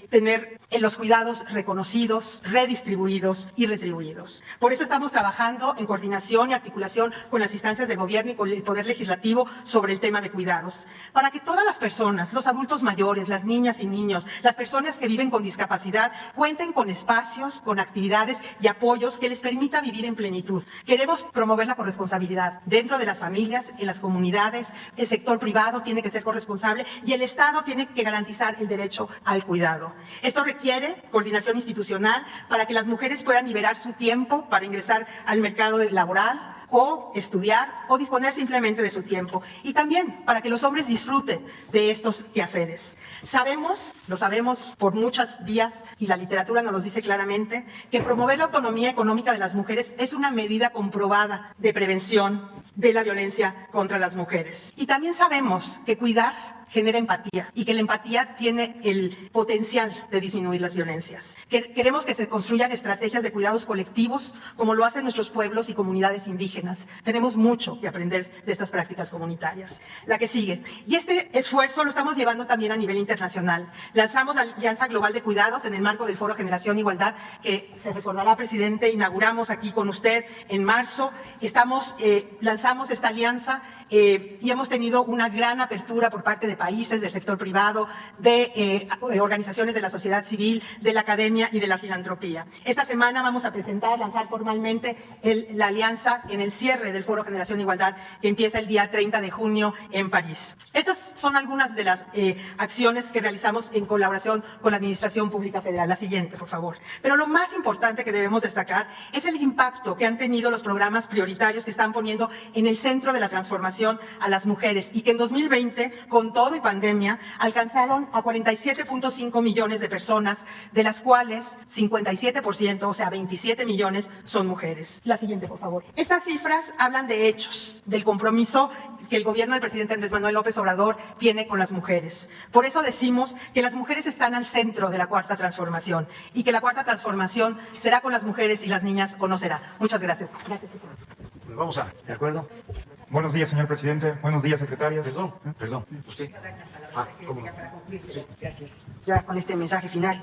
tener los cuidados reconocidos, redistribuidos y retribuidos. Por eso estamos trabajando en coordinación y articulación con las instancias de gobierno y con el Poder Legislativo sobre el tema de cuidados, para que todas las personas, los adultos mayores, las niñas y niños, las personas que viven con discapacidad, cuenten con espacios, con actividades y apoyos que les permita vivir en plenitud. Queremos promover la corresponsabilidad dentro de las familias, en las comunidades, el sector privado tiene que ser corresponsable y el Estado tiene que garantizar el derecho al cuidado. Esto requiere coordinación institucional para que las mujeres puedan liberar su tiempo para ingresar al mercado laboral, o estudiar o disponer simplemente de su tiempo. Y también para que los hombres disfruten de estos quehaceres. Lo sabemos por muchas vías y la literatura nos lo dice claramente, que promover la autonomía económica de las mujeres es una medida comprobada de prevención de la violencia contra las mujeres. Y también sabemos que cuidar genera empatía y que la empatía tiene el potencial de disminuir las violencias. Queremos que se construyan estrategias de cuidados colectivos como lo hacen nuestros pueblos y comunidades indígenas. Tenemos mucho que aprender de estas prácticas comunitarias. La que sigue. Y este esfuerzo lo estamos llevando también a nivel internacional. Lanzamos la Alianza Global de Cuidados en el marco del Foro Generación Igualdad, que se recordará, presidente, inauguramos aquí con usted en marzo. Lanzamos esta alianza y hemos tenido una gran apertura por parte de países, del sector privado, de organizaciones de la sociedad civil, de la academia y de la filantropía. Esta semana vamos a lanzar formalmente la alianza en el cierre del Foro Generación Igualdad, que empieza el día 30 de junio en París. Estas son algunas de las acciones que realizamos en colaboración con la Administración Pública Federal. La siguiente, por favor. Pero lo más importante que debemos destacar es el impacto que han tenido los programas prioritarios que están poniendo en el centro de la transformación a las mujeres y que en 2020, con todo y pandemia, alcanzaron a 47.5 millones de personas, de las cuales 57%, o sea, 27 millones, son mujeres. La siguiente, por favor. Estas cifras hablan de hechos, del compromiso que el gobierno del presidente Andrés Manuel López Obrador tiene con las mujeres. Por eso decimos que las mujeres están al centro de la Cuarta Transformación y que la Cuarta Transformación será con las mujeres y las niñas o no será. Muchas gracias. Gracias. Pues vamos ¿de acuerdo? Buenos días, señor presidente. Buenos días, secretarias. Perdón. ¿Usted? ¿Cómo? Sí. Gracias. Ya con este mensaje final.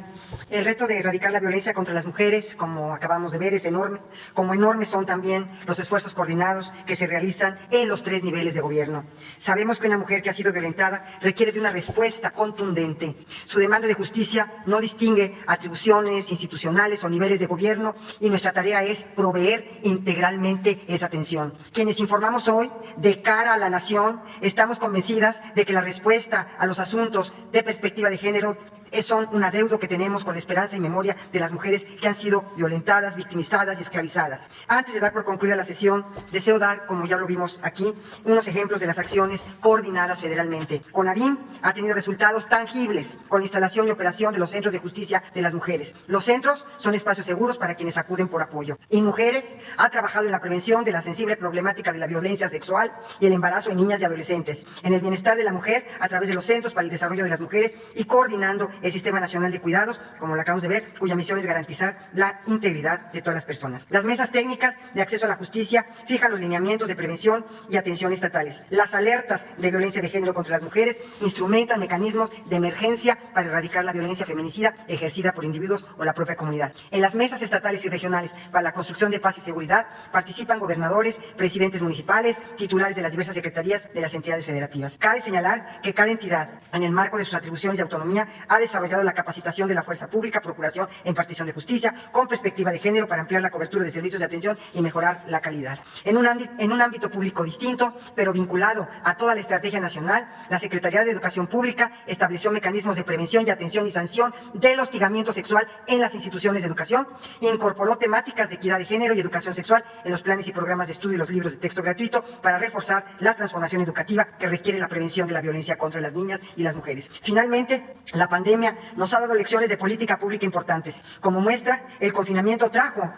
El reto de erradicar la violencia contra las mujeres, como acabamos de ver, es enorme. Como enormes son también los esfuerzos coordinados que se realizan en los 3 niveles de gobierno. Sabemos que una mujer que ha sido violentada requiere de una respuesta contundente. Su demanda de justicia no distingue atribuciones institucionales o niveles de gobierno y nuestra tarea es proveer integralmente esa atención. Quienes informamos hoy de cara a la nación, estamos convencidas de que la respuesta a los asuntos de perspectiva de género son un adeudo que tenemos con la esperanza y memoria de las mujeres que han sido violentadas, victimizadas y esclavizadas. Antes de dar por concluida la sesión, deseo dar, como ya lo vimos aquí, unos ejemplos de las acciones coordinadas federalmente. CONAVIM ha tenido resultados tangibles con la instalación y operación de los centros de justicia de las mujeres. Los centros son espacios seguros para quienes acuden por apoyo. INMujeres ha trabajado en la prevención de la sensible problemática de la violencia sexual y el embarazo en niñas y adolescentes, en el bienestar de la mujer a través de los centros para el desarrollo de las mujeres y coordinando el Sistema Nacional de Cuidados, como lo acabamos de ver, cuya misión es garantizar la integridad de todas las personas. Las mesas técnicas de acceso a la justicia fijan los lineamientos de prevención y atención estatales. Las alertas de violencia de género contra las mujeres instrumentan mecanismos de emergencia para erradicar la violencia feminicida ejercida por individuos o la propia comunidad. En las mesas estatales y regionales para la construcción de paz y seguridad participan gobernadores, presidentes municipales, titulares de las diversas secretarías de las entidades federativas. Cabe señalar que cada entidad, en el marco de sus atribuciones y autonomía, ha desarrollado la capacitación de la fuerza pública, procuración e impartición de justicia, con perspectiva de género para ampliar la cobertura de servicios de atención y mejorar la calidad. En un ámbito público distinto, pero vinculado a toda la estrategia nacional, la Secretaría de Educación Pública estableció mecanismos de prevención y atención y sanción del hostigamiento sexual en las instituciones de educación, incorporó temáticas de equidad de género y educación sexual en los planes y programas de estudio y los libros de texto gratuito para reforzar la transformación educativa que requiere la prevención de la violencia contra las niñas y las mujeres. Finalmente, la pandemia nos ha dado lecciones de política pública importantes. Como muestra, el confinamiento trajo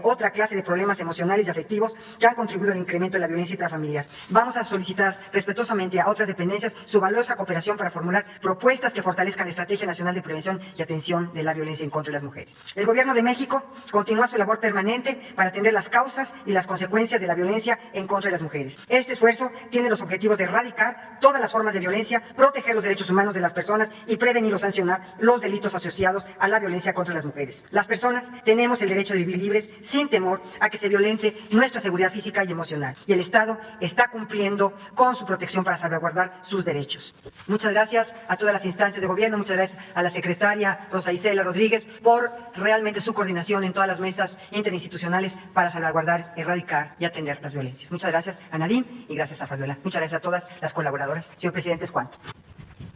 otra clase de problemas emocionales y afectivos que han contribuido al incremento de la violencia intrafamiliar. Vamos a solicitar respetuosamente a otras dependencias su valiosa cooperación para formular propuestas que fortalezcan la Estrategia Nacional de Prevención y Atención de la Violencia en contra de las mujeres. El Gobierno de México continúa su labor permanente para atender las causas y las consecuencias de la violencia en contra de las mujeres. Este esfuerzo tiene los objetivos de erradicar todas las formas de violencia, proteger los derechos humanos de las personas y prevenir o sancionar los delitos asociados a la violencia contra las mujeres. Las personas tenemos el derecho de vivir libres sin temor a que se violente nuestra seguridad física y emocional. Y el Estado está cumpliendo con su protección para salvaguardar sus derechos. Muchas gracias a todas las instancias de gobierno, muchas gracias a la secretaria Rosa Isela Rodríguez por realmente su coordinación en todas las mesas interinstitucionales para salvaguardar, erradicar y atender las violencias. Muchas gracias a Nadine y gracias a Fabiola. Muchas gracias a todas las colaboradoras. Señor presidente, ¿es cuánto?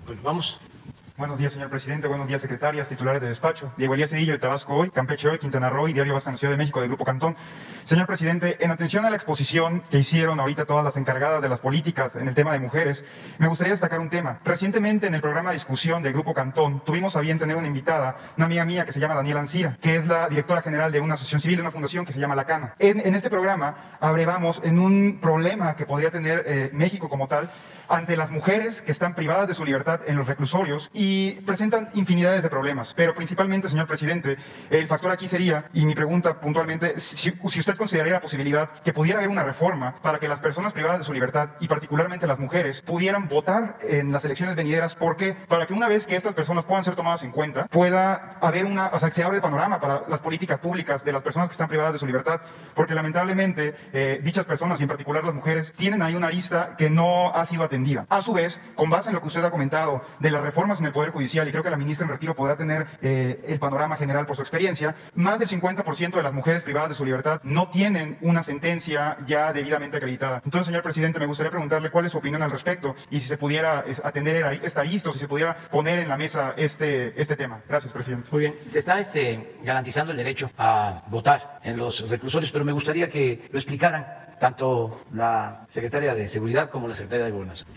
Pues vamos. Buenos días, señor presidente. Buenos días, secretarias, titulares de despacho. Diego Elías Cedillo, de Tabasco Hoy, Campeche Hoy, Quintana Roo y Diario Vasca en la Ciudad de México, del Grupo Cantón. Señor presidente, en atención a la exposición que hicieron ahorita todas las encargadas de las políticas en el tema de mujeres, me gustaría destacar un tema. Recientemente, en el programa de discusión del Grupo Cantón, tuvimos a bien tener una invitada, una amiga mía que se llama Daniela Ancira, que es la directora general de una asociación civil, de una fundación que se llama La Cana. En este programa abrevamos en un problema que podría tener México como tal, ante las mujeres que están privadas de su libertad en los reclusorios y presentan infinidades de problemas. Pero principalmente, señor presidente, el factor aquí sería, y mi pregunta puntualmente, si usted consideraría la posibilidad que pudiera haber una reforma para que las personas privadas de su libertad, y particularmente las mujeres, pudieran votar en las elecciones venideras. ¿Por qué? Para que una vez que estas personas puedan ser tomadas en cuenta, pueda haber que se abra el panorama para las políticas públicas de las personas que están privadas de su libertad, porque lamentablemente dichas personas, y en particular las mujeres, tienen ahí una arista que no ha sido atendida. A su vez, con base en lo que usted ha comentado de las reformas en el Poder Judicial, y creo que la ministra en retiro podrá tener el panorama general por su experiencia, más del 50% de las mujeres privadas de su libertad no tienen una sentencia ya debidamente acreditada. Entonces, señor presidente, me gustaría preguntarle cuál es su opinión al respecto y si se pudiera atender esta lista o si se pudiera poner en la mesa este tema. Gracias, presidente. Muy bien. Se está garantizando el derecho a votar en los reclusorios, pero me gustaría que lo explicaran tanto la secretaria de Seguridad como la secretaria de Gobernación.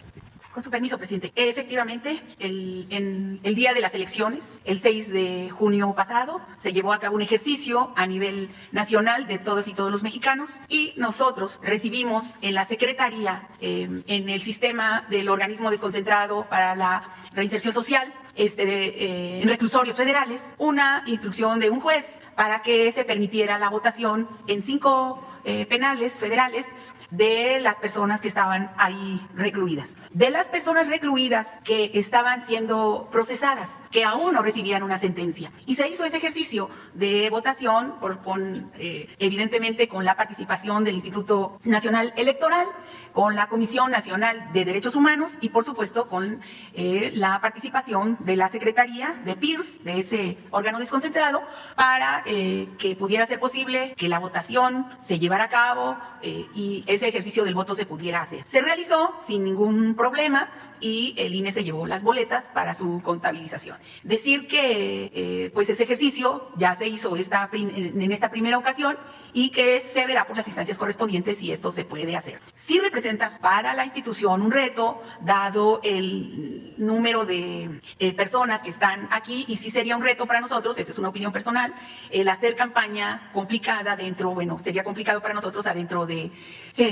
Con su permiso, presidente. Efectivamente, en el día de las elecciones, el 6 de junio pasado, se llevó a cabo un ejercicio a nivel nacional de todas y todos los mexicanos y nosotros recibimos en la Secretaría, en el sistema del organismo desconcentrado para la reinserción social, en reclusorios federales, una instrucción de un juez para que se permitiera la votación en 5 penales federales de las personas que estaban ahí recluidas. De las personas recluidas que estaban siendo procesadas, que aún no recibían una sentencia. Y se hizo ese ejercicio de votación evidentemente con la participación del Instituto Nacional Electoral, con la Comisión Nacional de Derechos Humanos y, por supuesto, con la participación de la Secretaría de PIRS, de ese órgano desconcentrado, para que pudiera ser posible que la votación se llevara a cabo y ese ejercicio del voto se pudiera hacer. Se realizó sin ningún problema y el INE se llevó las boletas para su contabilización. Decir que pues ese ejercicio ya se hizo en esta primera ocasión y que se verá por las instancias correspondientes si esto se puede hacer. Sí representa para la institución un reto, dado el número de personas que están aquí, y sí sería un reto para nosotros, esa es una opinión personal, el hacer campaña complicada sería complicado para nosotros adentro de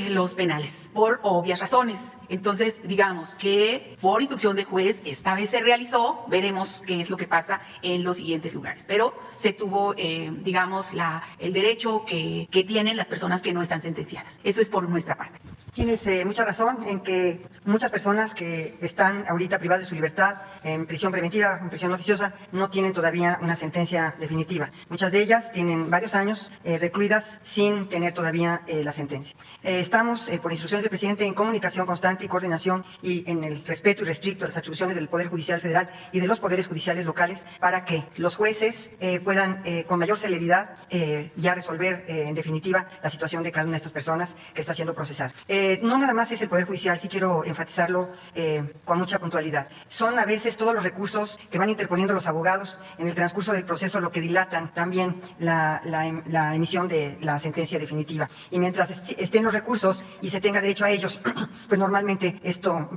los penales, por obvias razones. Entonces, digamos que que por instrucción de juez esta vez se realizó. Veremos qué es lo que pasa en los siguientes lugares. Pero se tuvo, digamos, el derecho que tienen las personas que no están sentenciadas. Eso es por nuestra parte. Tienes mucha razón en que muchas personas que están ahorita privadas de su libertad en prisión preventiva, en prisión oficiosa, no tienen todavía una sentencia definitiva. Muchas de ellas tienen varios años recluidas sin tener todavía la sentencia. Estamos, por instrucciones del presidente, en comunicación constante y coordinación y en el respeto irrestricto a las atribuciones del Poder Judicial Federal y de los poderes judiciales locales para que los jueces puedan con mayor celeridad ya resolver en definitiva la situación de cada una de estas personas que está siendo procesada. No nada más es el Poder Judicial, sí quiero enfatizarlo con mucha puntualidad. Son a veces todos los recursos que van interponiendo los abogados en el transcurso del proceso lo que dilatan también la emisión de la sentencia definitiva. Y mientras estén los recursos y se tenga derecho a ellos, pues normalmente esto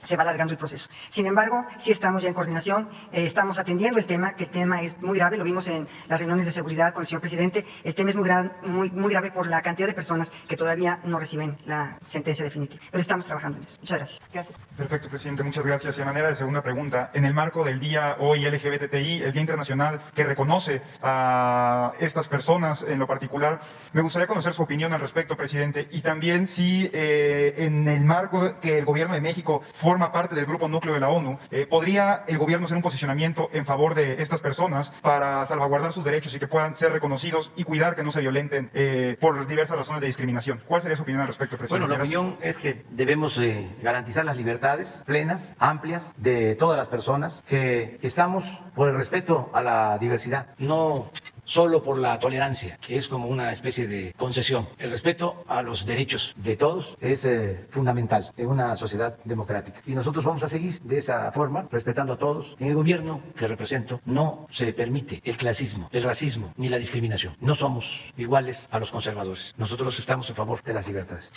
se va alargando el proceso. Sin embargo, sí estamos ya en coordinación, estamos atendiendo el tema, que el tema es muy grave, lo vimos en las reuniones de seguridad con el señor presidente, el tema es muy grave por la cantidad de personas que todavía no reciben la sentencia definitiva. Pero estamos trabajando en eso. Muchas gracias. Gracias. Perfecto, presidente. Muchas gracias. Y a manera de segunda pregunta, en el marco del Día Hoy LGBTI, el Día Internacional que reconoce a estas personas en lo particular, me gustaría conocer su opinión al respecto, presidente. Y también si en el marco que el gobierno de México forma parte del Grupo Núcleo de la ONU, ¿podría el gobierno hacer un posicionamiento en favor de estas personas para salvaguardar sus derechos y que puedan ser reconocidos y cuidar que no se violenten por diversas razones de discriminación? ¿Cuál sería su opinión al respecto, presidente? Bueno, la opinión es que debemos garantizar las libertades plenas, amplias, de todas las personas, que estamos por el respeto a la diversidad, no solo por la tolerancia, que es como una especie de concesión. El respeto a los derechos de todos es fundamental en una sociedad democrática. Y nosotros vamos a seguir de esa forma, respetando a todos. En el gobierno que represento no se permite el clasismo, el racismo ni la discriminación. No somos iguales a los conservadores. Nosotros estamos en favor de las libertades.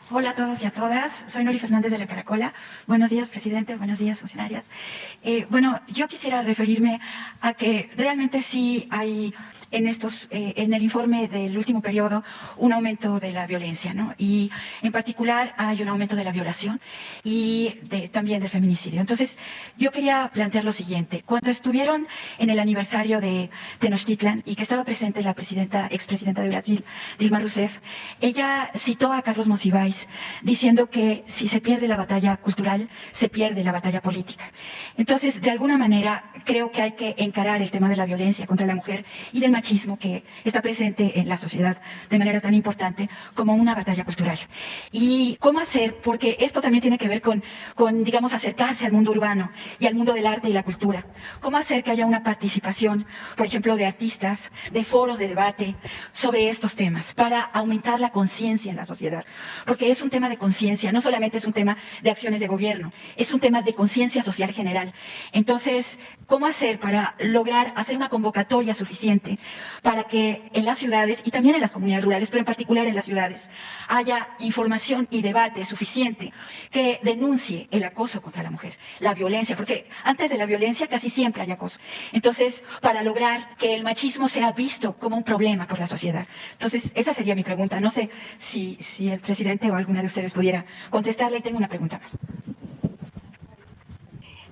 Hola a todos y a todas, soy Nori Fernández de La Caracola. Buenos días, presidente, buenos días, funcionarias. Yo quisiera referirme a que realmente sí hay en el informe del último periodo un aumento de la violencia, ¿no? Y en particular hay un aumento de la violación y también del feminicidio. Entonces, yo quería plantear lo siguiente. Cuando estuvieron en el aniversario de Tenochtitlan y que estaba presente la expresidenta de Brasil, Dilma Rousseff, ella citó a Carlos Monsiváis diciendo que si se pierde la batalla cultural, se pierde la batalla política. Entonces, de alguna manera, creo que hay que encarar el tema de la violencia contra la mujer y del machismo que está presente en la sociedad de manera tan importante como una batalla cultural. ¿Y cómo hacer? Porque esto también tiene que ver con, digamos, acercarse al mundo urbano y al mundo del arte y la cultura. ¿Cómo hacer que haya una participación, por ejemplo, de artistas, de foros de debate sobre estos temas para aumentar la conciencia en la sociedad? Porque es un tema de conciencia, no solamente es un tema de acciones de gobierno, es un tema de conciencia social general. Entonces, ¿cómo hacer para lograr hacer una convocatoria suficiente para que en las ciudades y también en las comunidades rurales, pero en particular en las ciudades, haya información y debate suficiente que denuncie el acoso contra la mujer, la violencia, porque antes de la violencia casi siempre hay acoso. Entonces, para lograr que el machismo sea visto como un problema por la sociedad. Entonces, esa sería mi pregunta. No sé si el presidente o alguna de ustedes pudiera contestarle, y tengo una pregunta más.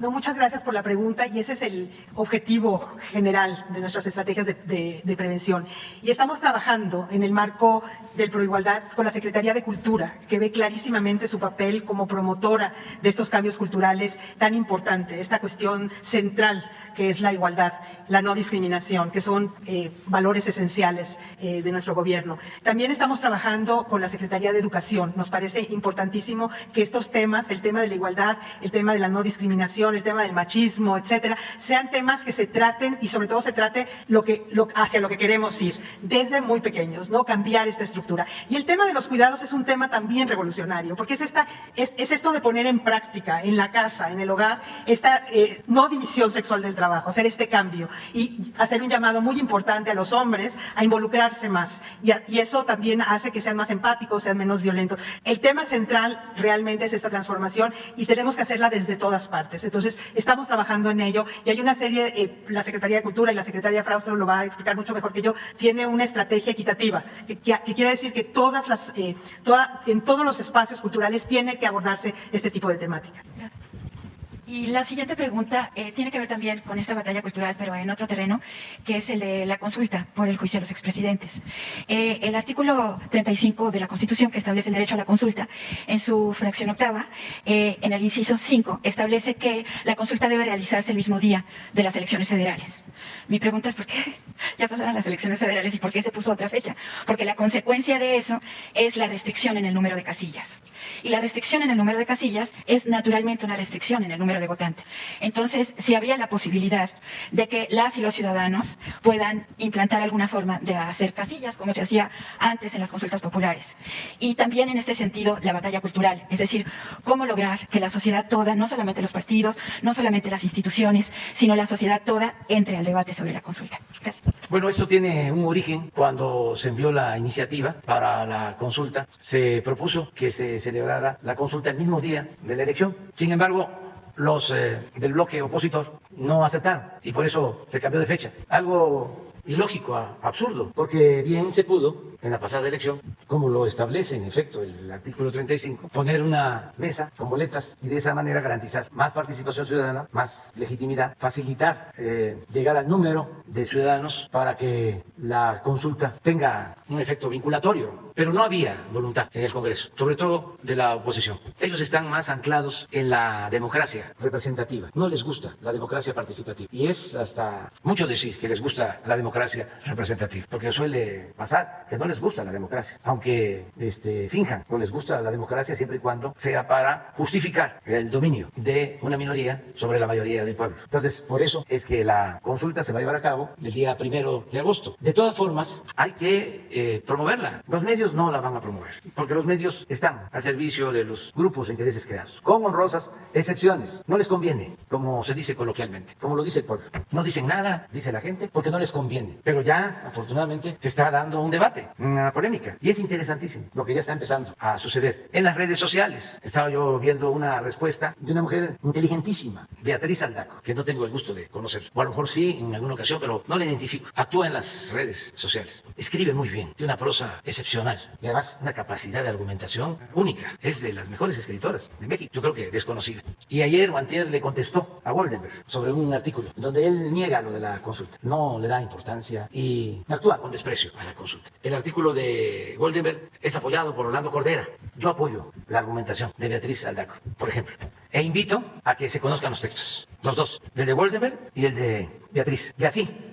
No, muchas gracias por la pregunta y ese es el objetivo general de nuestras estrategias de prevención. Y estamos trabajando en el marco del Proigualdad con la Secretaría de Cultura, que ve clarísimamente su papel como promotora de estos cambios culturales tan importante, esta cuestión central que es la igualdad, la no discriminación, que son valores esenciales de nuestro gobierno. También estamos trabajando con la Secretaría de Educación. Nos parece importantísimo que estos temas, el tema de la igualdad, el tema de la no discriminación, el tema del machismo, etcétera, sean temas que se traten y sobre todo se trate hacia lo que queremos ir, desde muy pequeños, ¿no? Cambiar esta estructura. Y el tema de los cuidados es un tema también revolucionario, porque es esto de poner en práctica, en la casa, en el hogar, esta no división sexual del trabajo, hacer este cambio y hacer un llamado muy importante a los hombres a involucrarse más. Y eso también hace que sean más empáticos, sean menos violentos. El tema central realmente es esta transformación y tenemos que hacerla desde todas partes. Entonces, estamos trabajando en ello y hay una serie, la Secretaría de Cultura y la Secretaría Fraustro lo va a explicar mucho mejor que yo, tiene una estrategia equitativa, que quiere decir que en todos los espacios culturales tiene que abordarse este tipo de temática. Y la siguiente pregunta tiene que ver también con esta batalla cultural, pero en otro terreno, que es el de la consulta por el juicio de los expresidentes. El artículo 35 de la Constitución, que establece el derecho a la consulta, en su fracción octava, en el inciso 5, establece que la consulta debe realizarse el mismo día de las elecciones federales. Mi pregunta es ¿por qué ya pasaron las elecciones federales y por qué se puso otra fecha? Porque la consecuencia de eso es la restricción en el número de casillas. Y la restricción en el número de casillas es naturalmente una restricción en el número de votantes. Entonces, sí habría la posibilidad de que las y los ciudadanos puedan implantar alguna forma de hacer casillas, como se hacía antes en las consultas populares. Y también en este sentido, la batalla cultural, es decir, cómo lograr que la sociedad toda, no solamente los partidos, no solamente las instituciones, sino la sociedad toda, entre al debate sobre la consulta. Gracias. Bueno, esto tiene un origen. Cuando se envió la iniciativa para la consulta, se propuso que se celebrara la consulta el mismo día de la elección. Sin embargo, los del bloque opositor no aceptaron y por eso se cambió de fecha. Algo ilógico, absurdo, porque bien se pudo en la pasada elección, como lo establece en efecto el artículo 35, poner una mesa con boletas y de esa manera garantizar más participación ciudadana, más legitimidad, facilitar llegar al número de ciudadanos para que la consulta tenga un efecto vinculatorio. Pero no había voluntad en el Congreso, sobre todo de la oposición. Ellos están más anclados en la democracia representativa. No les gusta la democracia participativa. Y es hasta mucho decir que les gusta la democracia representativa, porque suele pasar que no les gusta la democracia, aunque finjan, no les gusta la democracia siempre y cuando sea para justificar el dominio de una minoría sobre la mayoría del pueblo. Entonces, por eso es que la consulta se va a llevar a cabo el día 1 de agosto. De todas formas, hay que promoverla. Los medios no la van a promover, porque los medios están al servicio de los grupos de intereses creados, con honrosas excepciones. No les conviene, como se dice coloquialmente, como lo dice el pueblo. No dicen nada, dice la gente, porque no les conviene. Pero ya, afortunadamente, se está dando un debate, una polémica, y es interesantísimo lo que ya está empezando a suceder en las redes sociales. Estaba yo viendo una respuesta de una mujer inteligentísima, Beatriz Aldaco, que no tengo el gusto de conocer, o a lo mejor sí en alguna ocasión, pero no la identifico. Actúa en las redes sociales, escribe muy bien, tiene una prosa excepcional y además una capacidad de argumentación única. Es de las mejores escritoras de México, yo creo que desconocida. Y ayer o antier le contestó a Goldenberg sobre un artículo donde él niega lo de la consulta, no le da importancia y actúa con desprecio a la consulta. El artículo de Goldenberg es apoyado por Orlando Cordera. Yo apoyo la argumentación de Beatriz Aldaco, por ejemplo, e invito a que se conozcan los textos, los dos, el de Goldenberg y el de Beatriz, y así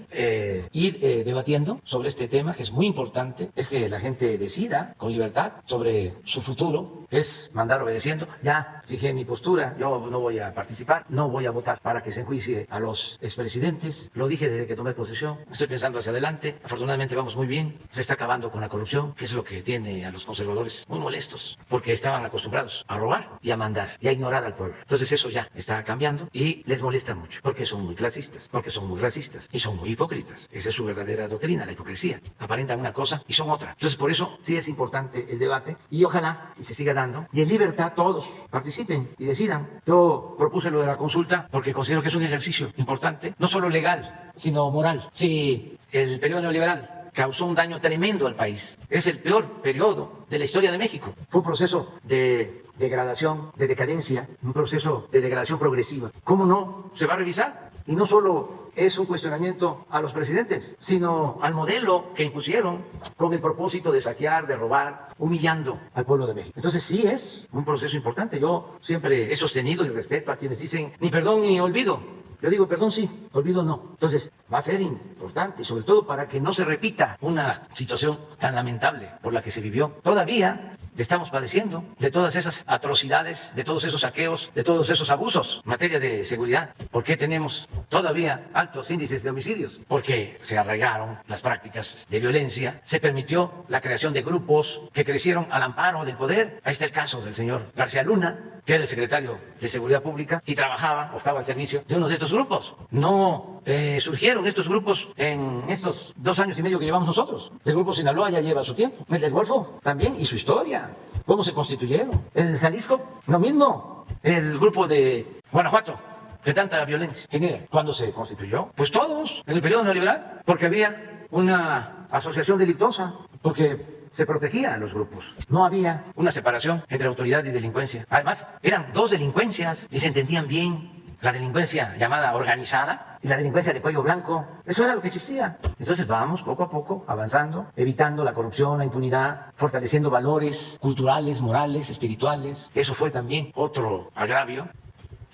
ir debatiendo sobre este tema, que es muy importante. Es que la gente decida con libertad sobre su futuro, es mandar obedeciendo. Ya fijé mi postura, yo no voy a participar, no voy a votar para que se enjuicie a los expresidentes. Lo dije desde que tomé posesión, estoy pensando hacia adelante. Afortunadamente vamos muy bien, se está acabando con la corrupción, que es lo que tiene a los conservadores muy molestos, porque estaban acostumbrados a robar y a mandar y a ignorar al pueblo. Entonces eso ya está cambiando y les molesta mucho, porque son muy clasistas, porque son muy racistas y son muy hipócritas. Esa es su verdadera doctrina, la hipocresía. Aparentan una cosa y son otra. Entonces, por eso sí es importante el debate y ojalá y se siga dando. Y en libertad todos participen y decidan. Yo propuse lo de la consulta porque considero que es un ejercicio importante, no solo legal, sino moral. Si el periodo neoliberal causó un daño tremendo al país, es el peor periodo de la historia de México. Fue un proceso de degradación, de decadencia, un proceso de degradación progresiva. ¿Cómo no se va a revisar? Y no solo es un cuestionamiento a los presidentes, sino al modelo que impusieron con el propósito de saquear, de robar, humillando al pueblo de México. Entonces sí es un proceso importante. Yo siempre he sostenido y respeto a quienes dicen ni perdón ni olvido. Yo digo perdón sí, olvido no. Entonces va a ser importante, sobre todo para que no se repita una situación tan lamentable por la que se vivió. Todavía estamos padeciendo de todas esas atrocidades, de todos esos saqueos, de todos esos abusos en materia de seguridad. ¿Por qué tenemos todavía altos índices de homicidios? Porque se arraigaron las prácticas de violencia, se permitió la creación de grupos que crecieron al amparo del poder. Ahí está el caso del señor García Luna, que era el secretario de Seguridad Pública y trabajaba o estaba al servicio de uno de estos grupos. No surgieron estos grupos en estos 2 años y medio que llevamos nosotros. El grupo Sinaloa ya lleva su tiempo, el del Golfo también y su historia. ¿Cómo se constituyeron? El Jalisco, lo mismo. El grupo de Guanajuato que tanta violencia genera. ¿Cuándo se constituyó? Pues todos, en el periodo neoliberal, porque había una asociación delictuosa, porque se protegía a los grupos. No había una separación entre autoridad y delincuencia. Además, eran dos delincuencias y se entendían bien. La delincuencia llamada organizada y la delincuencia de cuello blanco. Eso era lo que existía. Entonces vamos poco a poco avanzando, evitando la corrupción, la impunidad, fortaleciendo valores culturales, morales, espirituales. Eso fue también otro agravio,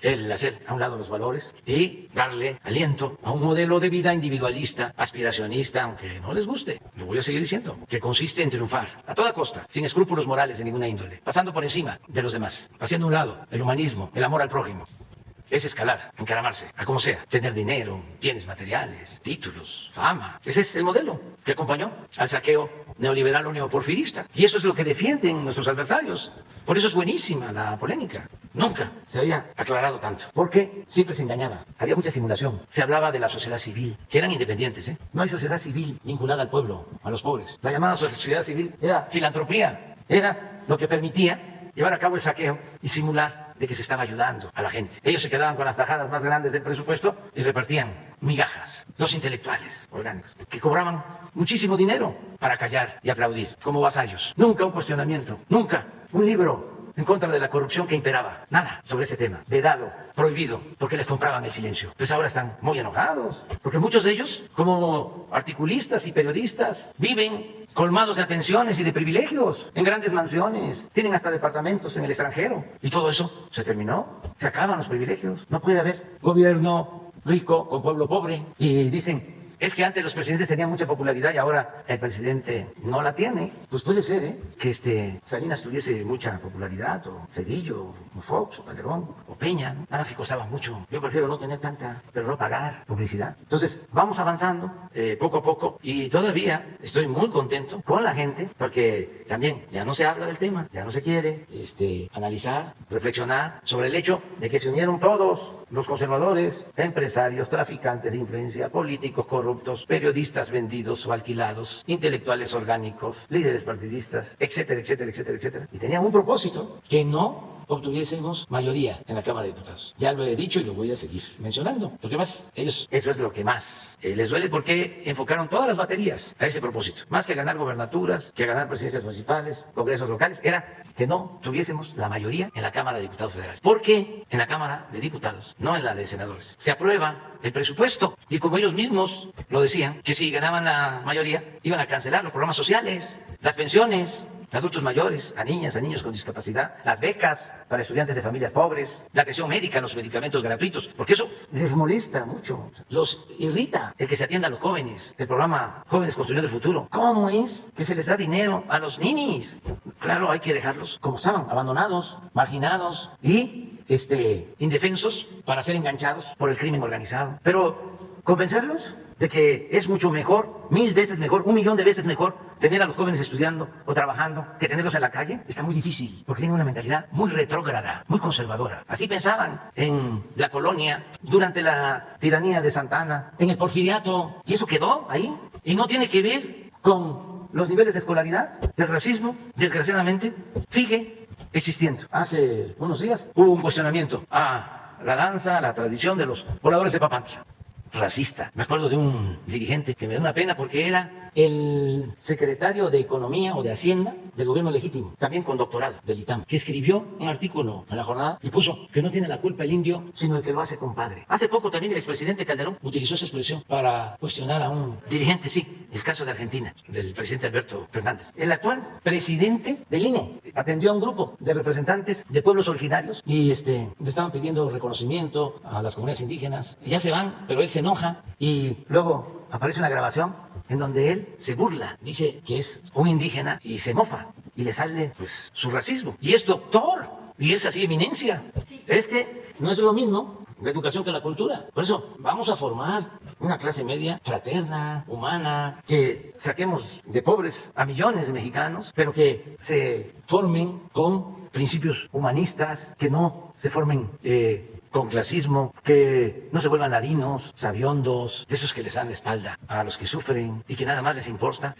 el hacer a un lado los valores y darle aliento a un modelo de vida individualista, aspiracionista, aunque no les guste. Lo voy a seguir diciendo, que consiste en triunfar a toda costa, sin escrúpulos morales de ninguna índole, pasando por encima de los demás, haciendo a un lado el humanismo, el amor al prójimo. Es escalar, encaramarse, a como sea, tener dinero, bienes materiales, títulos, fama. Ese es el modelo que acompañó al saqueo neoliberal o neoporfirista. Y eso es lo que defienden nuestros adversarios. Por eso es buenísima la polémica. Nunca se había aclarado tanto. Porque siempre se engañaba. Había mucha simulación. Se hablaba de la sociedad civil, que eran independientes. No hay sociedad civil vinculada al pueblo, a los pobres. La llamada sociedad civil era filantropía. Era lo que permitía llevar a cabo el saqueo y simular de que se estaba ayudando a la gente. Ellos se quedaban con las tajadas más grandes del presupuesto y repartían migajas. Los intelectuales orgánicos, que cobraban muchísimo dinero para callar y aplaudir, como vasallos. Nunca un cuestionamiento, nunca un libro en contra de la corrupción que imperaba. Nada sobre ese tema. Vedado, prohibido, porque les compraban el silencio. Pues ahora están muy enojados, porque muchos de ellos, como articulistas y periodistas, viven colmados de atenciones y de privilegios, en grandes mansiones, tienen hasta departamentos en el extranjero. Y todo eso se terminó, se acaban los privilegios. No puede haber gobierno rico con pueblo pobre. Y dicen, es que antes los presidentes tenían mucha popularidad y ahora el presidente no la tiene. Pues puede ser, que Salinas tuviese mucha popularidad, o Cedillo, o Fox, o Calderón, o Peña. Nada que costaba mucho. Yo prefiero no tener tanta, pero no pagar publicidad. Entonces, vamos avanzando poco a poco y todavía estoy muy contento con la gente porque también ya no se habla del tema, ya no se quiere analizar, reflexionar sobre el hecho de que se unieron todos los conservadores, empresarios, traficantes de influencia, políticos corruptos, periodistas vendidos o alquilados, intelectuales orgánicos, líderes partidistas, etcétera, etcétera, etcétera, etcétera. Y tenían un propósito, que no obtuviésemos mayoría en la Cámara de Diputados. Ya lo he dicho y lo voy a seguir mencionando, porque más ellos, eso es lo que más les duele, porque enfocaron todas las baterías a ese propósito. Más que ganar gobernaturas, que ganar presidencias municipales, congresos locales, era que no tuviésemos la mayoría en la Cámara de Diputados federales. Porque en la Cámara de Diputados, no en la de senadores, se aprueba el presupuesto y como ellos mismos lo decían, que si ganaban la mayoría iban a cancelar los programas sociales, las pensiones, adultos mayores, a niñas, a niños con discapacidad, las becas para estudiantes de familias pobres, la atención médica, los medicamentos gratuitos, porque eso les molesta mucho, los irrita el que se atienda a los jóvenes, el programa Jóvenes Construyendo el Futuro. ¿Cómo es que se les da dinero a los ninis? Claro, hay que dejarlos como estaban, abandonados, marginados y indefensos para ser enganchados por el crimen organizado. Pero convencerlos de que es mucho mejor, 1000 veces mejor, 1.000.000 de veces mejor tener a los jóvenes estudiando o trabajando que tenerlos en la calle, está muy difícil, porque tienen una mentalidad muy retrógrada, muy conservadora. Así pensaban en la colonia, durante la tiranía de Santa Anna, en el porfiriato, y eso quedó ahí. Y no tiene que ver con los niveles de escolaridad, del racismo, desgraciadamente, sigue existiendo. Hace unos días hubo un cuestionamiento a la danza, a la tradición de los voladores de Papantla. Racista. Me acuerdo de un dirigente que me da una pena porque era el secretario de Economía o de Hacienda del gobierno legítimo, también con doctorado del ITAM, que escribió un artículo en La Jornada y puso que no tiene la culpa el indio, sino el que lo hace compadre. Hace poco también el expresidente Calderón utilizó esa expresión para cuestionar a un dirigente, sí, el caso de Argentina, del presidente Alberto Fernández. El actual presidente del INE atendió a un grupo de representantes de pueblos originarios y le estaban pidiendo reconocimiento a las comunidades indígenas. Y ya se van, pero él se enoja y luego aparece una grabación en donde él se burla, dice que es un indígena y se mofa y le sale pues su racismo. Y es doctor y es así eminencia. Es que no es lo mismo la educación que la cultura. Por eso vamos a formar una clase media fraterna, humana, que saquemos de pobres a millones de mexicanos, pero que se formen con principios humanistas, que no se formen con clasismo, que no se vuelvan ladinos, sabiondos, de esos que les dan la espalda a los que sufren y que nada más les importa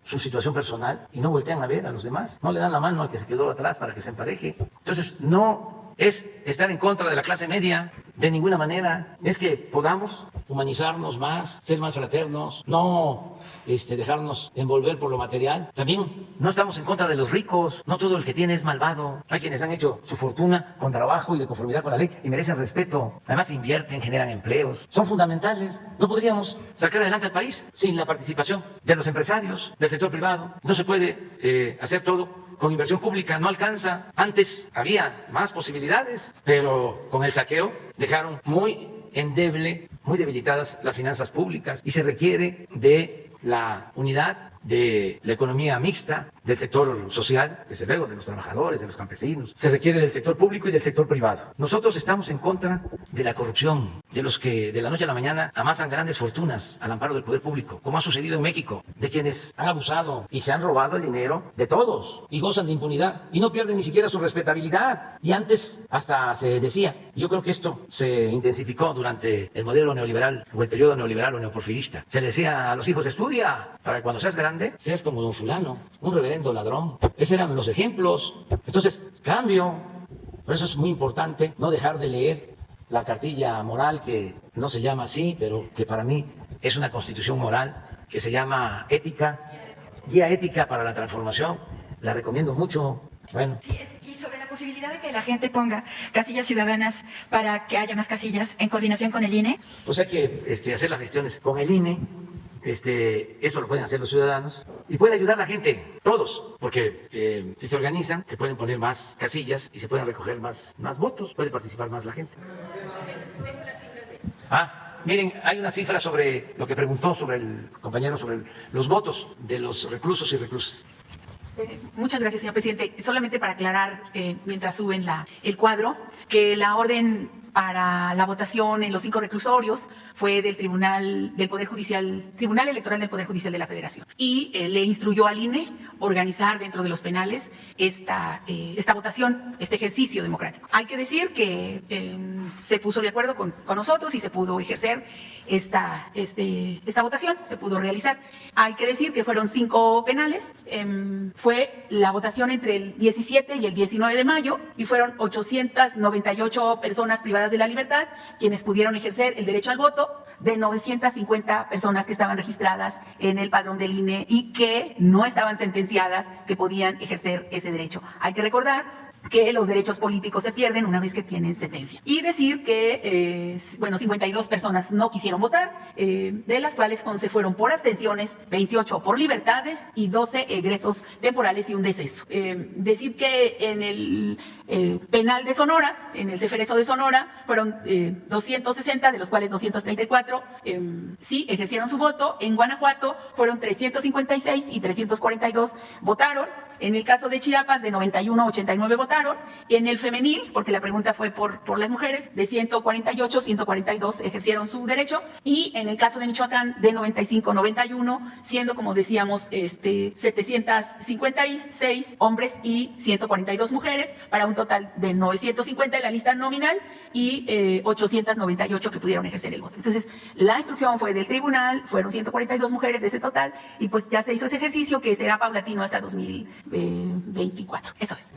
su situación personal y no voltean a ver a los demás, no le dan la mano al que se quedó atrás para que se empareje. Entonces no es estar en contra de la clase media, de ninguna manera. Es que podamos humanizarnos más, ser más fraternos, no dejarnos envolver por lo material. También no estamos en contra de los ricos, no todo el que tiene es malvado. Hay quienes han hecho su fortuna con trabajo y de conformidad con la ley y merecen respeto. Además invierten, generan empleos, son fundamentales. No podríamos sacar adelante al país sin la participación de los empresarios, del sector privado. No se puede hacer todo con inversión pública, no alcanza. Antes había más posibilidades, pero con el saqueo dejaron muy endeble, muy debilitadas las finanzas públicas y se requiere de la unidad de la economía mixta, del sector social, desde luego de los trabajadores, de los campesinos. Se requiere del sector público y del sector privado. Nosotros estamos en contra de la corrupción, de los que de la noche a la mañana amasan grandes fortunas al amparo del poder público, como ha sucedido en México, de quienes han abusado y se han robado el dinero de todos y gozan de impunidad y no pierden ni siquiera su respetabilidad. Y antes hasta se decía, yo creo que esto se intensificó durante el modelo neoliberal o el periodo neoliberal o neoporfirista. Se le decía a los hijos, estudia para que cuando seas grande seas como don fulano, un reverendo ladrón. Esos eran los ejemplos. Entonces, cambio. Por eso es muy importante no dejar de leer la cartilla moral, que no se llama así, pero que para mí es una constitución moral, que se llama Ética, Guía Ética para la Transformación. La recomiendo mucho. Bueno. Sí, y sobre la posibilidad de que la gente ponga casillas ciudadanas para que haya más casillas en coordinación con el INE. Pues hay que hacer las gestiones con el INE. Eso lo pueden hacer los ciudadanos y puede ayudar a la gente, todos, porque si se organizan, se pueden poner más casillas y se pueden recoger más votos, puede participar más la gente. Miren, hay una cifra sobre lo que preguntó sobre el compañero, sobre los votos de los reclusos y reclusas. Muchas gracias, señor presidente. Solamente para aclarar, mientras suben el cuadro, que la orden para la votación en los 5 reclusorios fue del Tribunal Electoral del Poder Judicial de la Federación y le instruyó al INE organizar dentro de los penales esta votación, este ejercicio democrático. Hay que decir que se puso de acuerdo con nosotros y se pudo ejercer esta votación, se pudo realizar. Hay que decir que fueron 5 penales, fue la votación entre el 17 y el 19 de mayo y fueron 898 personas privadas de la libertad quienes pudieron ejercer el derecho al voto, de 950 personas que estaban registradas en el padrón del INE y que no estaban sentenciadas que podían ejercer ese derecho. Hay que recordar que los derechos políticos se pierden una vez que tienen sentencia. Y decir que, 52 personas no quisieron votar, de las cuales 11 fueron por abstenciones, 28 por libertades y 12 egresos temporales y un deceso. Decir que en el penal de Sonora, en el Ceferezo de Sonora, fueron 260, de los cuales 234 sí ejercieron su voto. En Guanajuato fueron 356 y 342 votaron. En el caso de Chiapas, de 91 a 89 votaron. En el femenil, porque la pregunta fue por las mujeres, de 148, 142 ejercieron su derecho. Y en el caso de Michoacán, de 95 a 91, siendo, como decíamos, 756 hombres y 142 mujeres, para un total de 950 en la lista nominal y 898 que pudieron ejercer el voto. Entonces, la instrucción fue del tribunal, fueron 142 mujeres de ese total, y pues ya se hizo ese ejercicio que será paulatino hasta 2024. Eso es.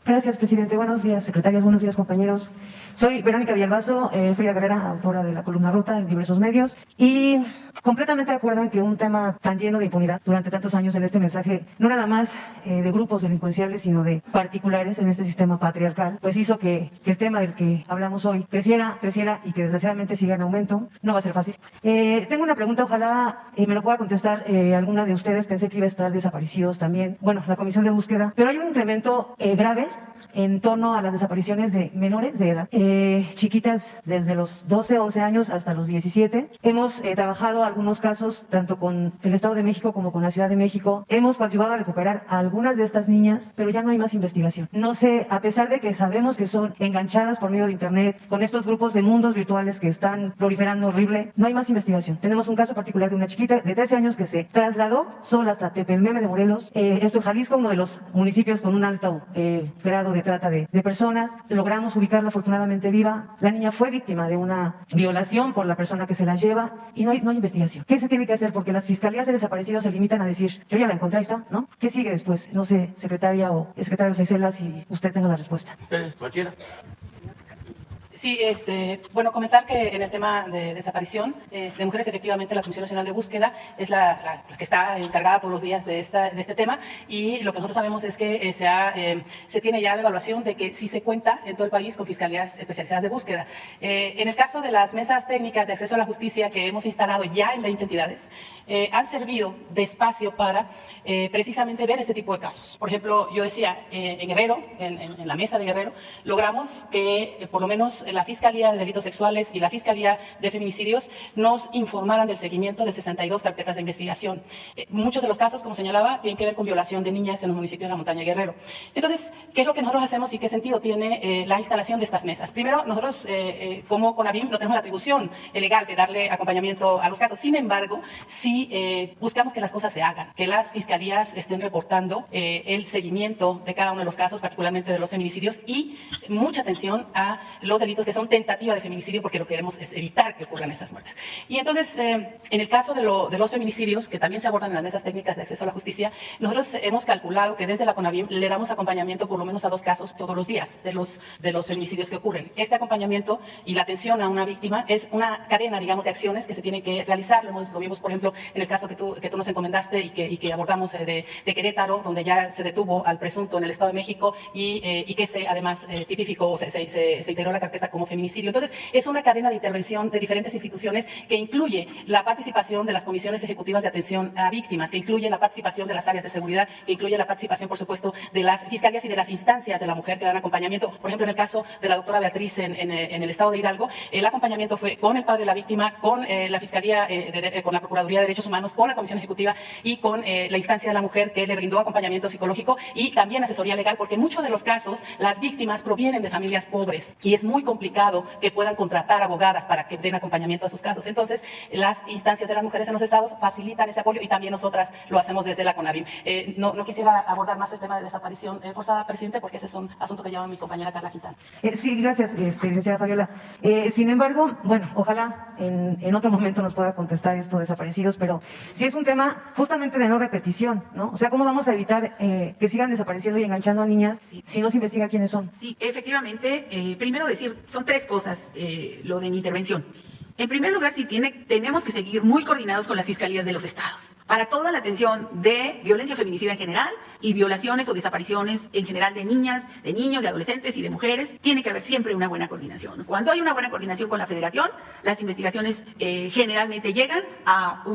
Gracias, presidente. Buenos días, secretarias. Buenos días, compañeros. Soy Verónica Villalbazo, Frida Guerrera, autora de la columna Ruta en diversos medios, y completamente de acuerdo en que un tema tan lleno de impunidad durante tantos años en este mensaje, no nada más de grupos delincuenciales, sino de particulares en este sistema patriarcal, pues hizo que el tema del que hablamos hoy creciera y que desgraciadamente siga en aumento. No va a ser fácil. Tengo una pregunta, ojalá me lo pueda contestar alguna de ustedes. Pensé que iba a estar desaparecidos también, la comisión de búsqueda, pero hay un incremento grave en torno a las desapariciones de menores de edad, chiquitas desde los 12, 11 años hasta los 17. Hemos trabajado algunos casos tanto con el Estado de México como con la Ciudad de México. Hemos contribuido a recuperar a algunas de estas niñas, pero ya no hay más investigación. No sé, a pesar de que sabemos que son enganchadas por medio de Internet, con estos grupos de mundos virtuales que están proliferando horrible, no hay más investigación. Tenemos un caso particular de una chiquita de 13 años que se trasladó sola hasta Tepelmeme de Morelos, esto en Jalisco, uno de los municipios con un alto grado de trata de personas. Logramos ubicarla afortunadamente viva. La niña fue víctima de una violación por la persona que se la lleva y no hay investigación. ¿Qué se tiene que hacer? Porque las fiscalías de desaparecidos se limitan a decir, yo ya la encontré, ahí está, ¿no? ¿Qué sigue después? No sé, secretaria o secretario Cecela, si usted tenga la respuesta. Cualquiera. Sí, bueno, comentar que en el tema de desaparición de mujeres, efectivamente, la Comisión Nacional de Búsqueda es la que está encargada todos los días de este tema, y lo que nosotros sabemos es que se tiene ya la evaluación de que sí se cuenta en todo el país con fiscalías especializadas de búsqueda. En el caso de las mesas técnicas de acceso a la justicia que hemos instalado ya en 20 entidades, han servido de espacio para precisamente ver este tipo de casos. Por ejemplo, yo decía, en Guerrero, en la mesa de Guerrero, logramos que por lo menos la Fiscalía de Delitos Sexuales y la Fiscalía de Feminicidios nos informaran del seguimiento de 62 carpetas de investigación. Muchos de los casos, como señalaba, tienen que ver con violación de niñas en los municipios de la montaña Guerrero. Entonces, ¿qué es lo que nosotros hacemos y qué sentido tiene la instalación de estas mesas? Primero, nosotros como CONAVIM no tenemos la atribución legal de darle acompañamiento a los casos. Sin embargo, sí buscamos que las cosas se hagan, que las fiscalías estén reportando el seguimiento de cada uno de los casos, particularmente de los feminicidios, y mucha atención a los delitos que son tentativa de feminicidio, porque lo que queremos es evitar que ocurran esas muertes. Y entonces, en el caso de los feminicidios, que también se abordan en las mesas técnicas de acceso a la justicia, nosotros hemos calculado que desde la CONAVIM le damos acompañamiento por lo menos a 2 casos todos los días de los feminicidios que ocurren. Este acompañamiento y la atención a una víctima es una cadena, digamos, de acciones que se tienen que realizar. Lo vimos, por ejemplo, en el caso que tú nos encomendaste y que abordamos de Querétaro, donde ya se detuvo al presunto en el Estado de México y que se además tipificó, o se integró la carpeta como feminicidio. Entonces, es una cadena de intervención de diferentes instituciones que incluye la participación de las comisiones ejecutivas de atención a víctimas, que incluye la participación de las áreas de seguridad, que incluye la participación, por supuesto, de las fiscalías y de las instancias de la mujer que dan acompañamiento. Por ejemplo, en el caso de la doctora Beatriz en el Estado de Hidalgo, el acompañamiento fue con el padre de la víctima, con la Fiscalía, con la Procuraduría de Derechos Humanos, con la Comisión Ejecutiva y con la instancia de la mujer, que le brindó acompañamiento psicológico y también asesoría legal, porque en muchos de los casos las víctimas provienen de familias pobres y es muy complicado que puedan contratar abogadas para que den acompañamiento a sus casos. Entonces, las instancias de las mujeres en los estados facilitan ese apoyo y también nosotras lo hacemos desde la CONAVIM. No quisiera abordar más el tema de desaparición forzada, presidente, porque ese es un asunto que lleva mi compañera Carla Quintana. Sí, gracias, licenciada Fabiola. Sin embargo, bueno, ojalá en otro momento nos pueda contestar esto de desaparecidos, pero sí es un tema justamente de no repetición, ¿no? O sea, ¿cómo vamos a evitar que sigan desapareciendo y enganchando a niñas si no se investiga quiénes son? Sí, efectivamente. Primero decir, son 3 cosas lo de mi intervención. En primer lugar, tenemos que seguir muy coordinados con las fiscalías de los estados para toda la atención de violencia feminicida en general y violaciones o desapariciones en general de niñas, de niños, de adolescentes y de mujeres. Tiene que haber siempre una buena coordinación. Cuando hay una buena coordinación con la federación, las investigaciones generalmente llegan a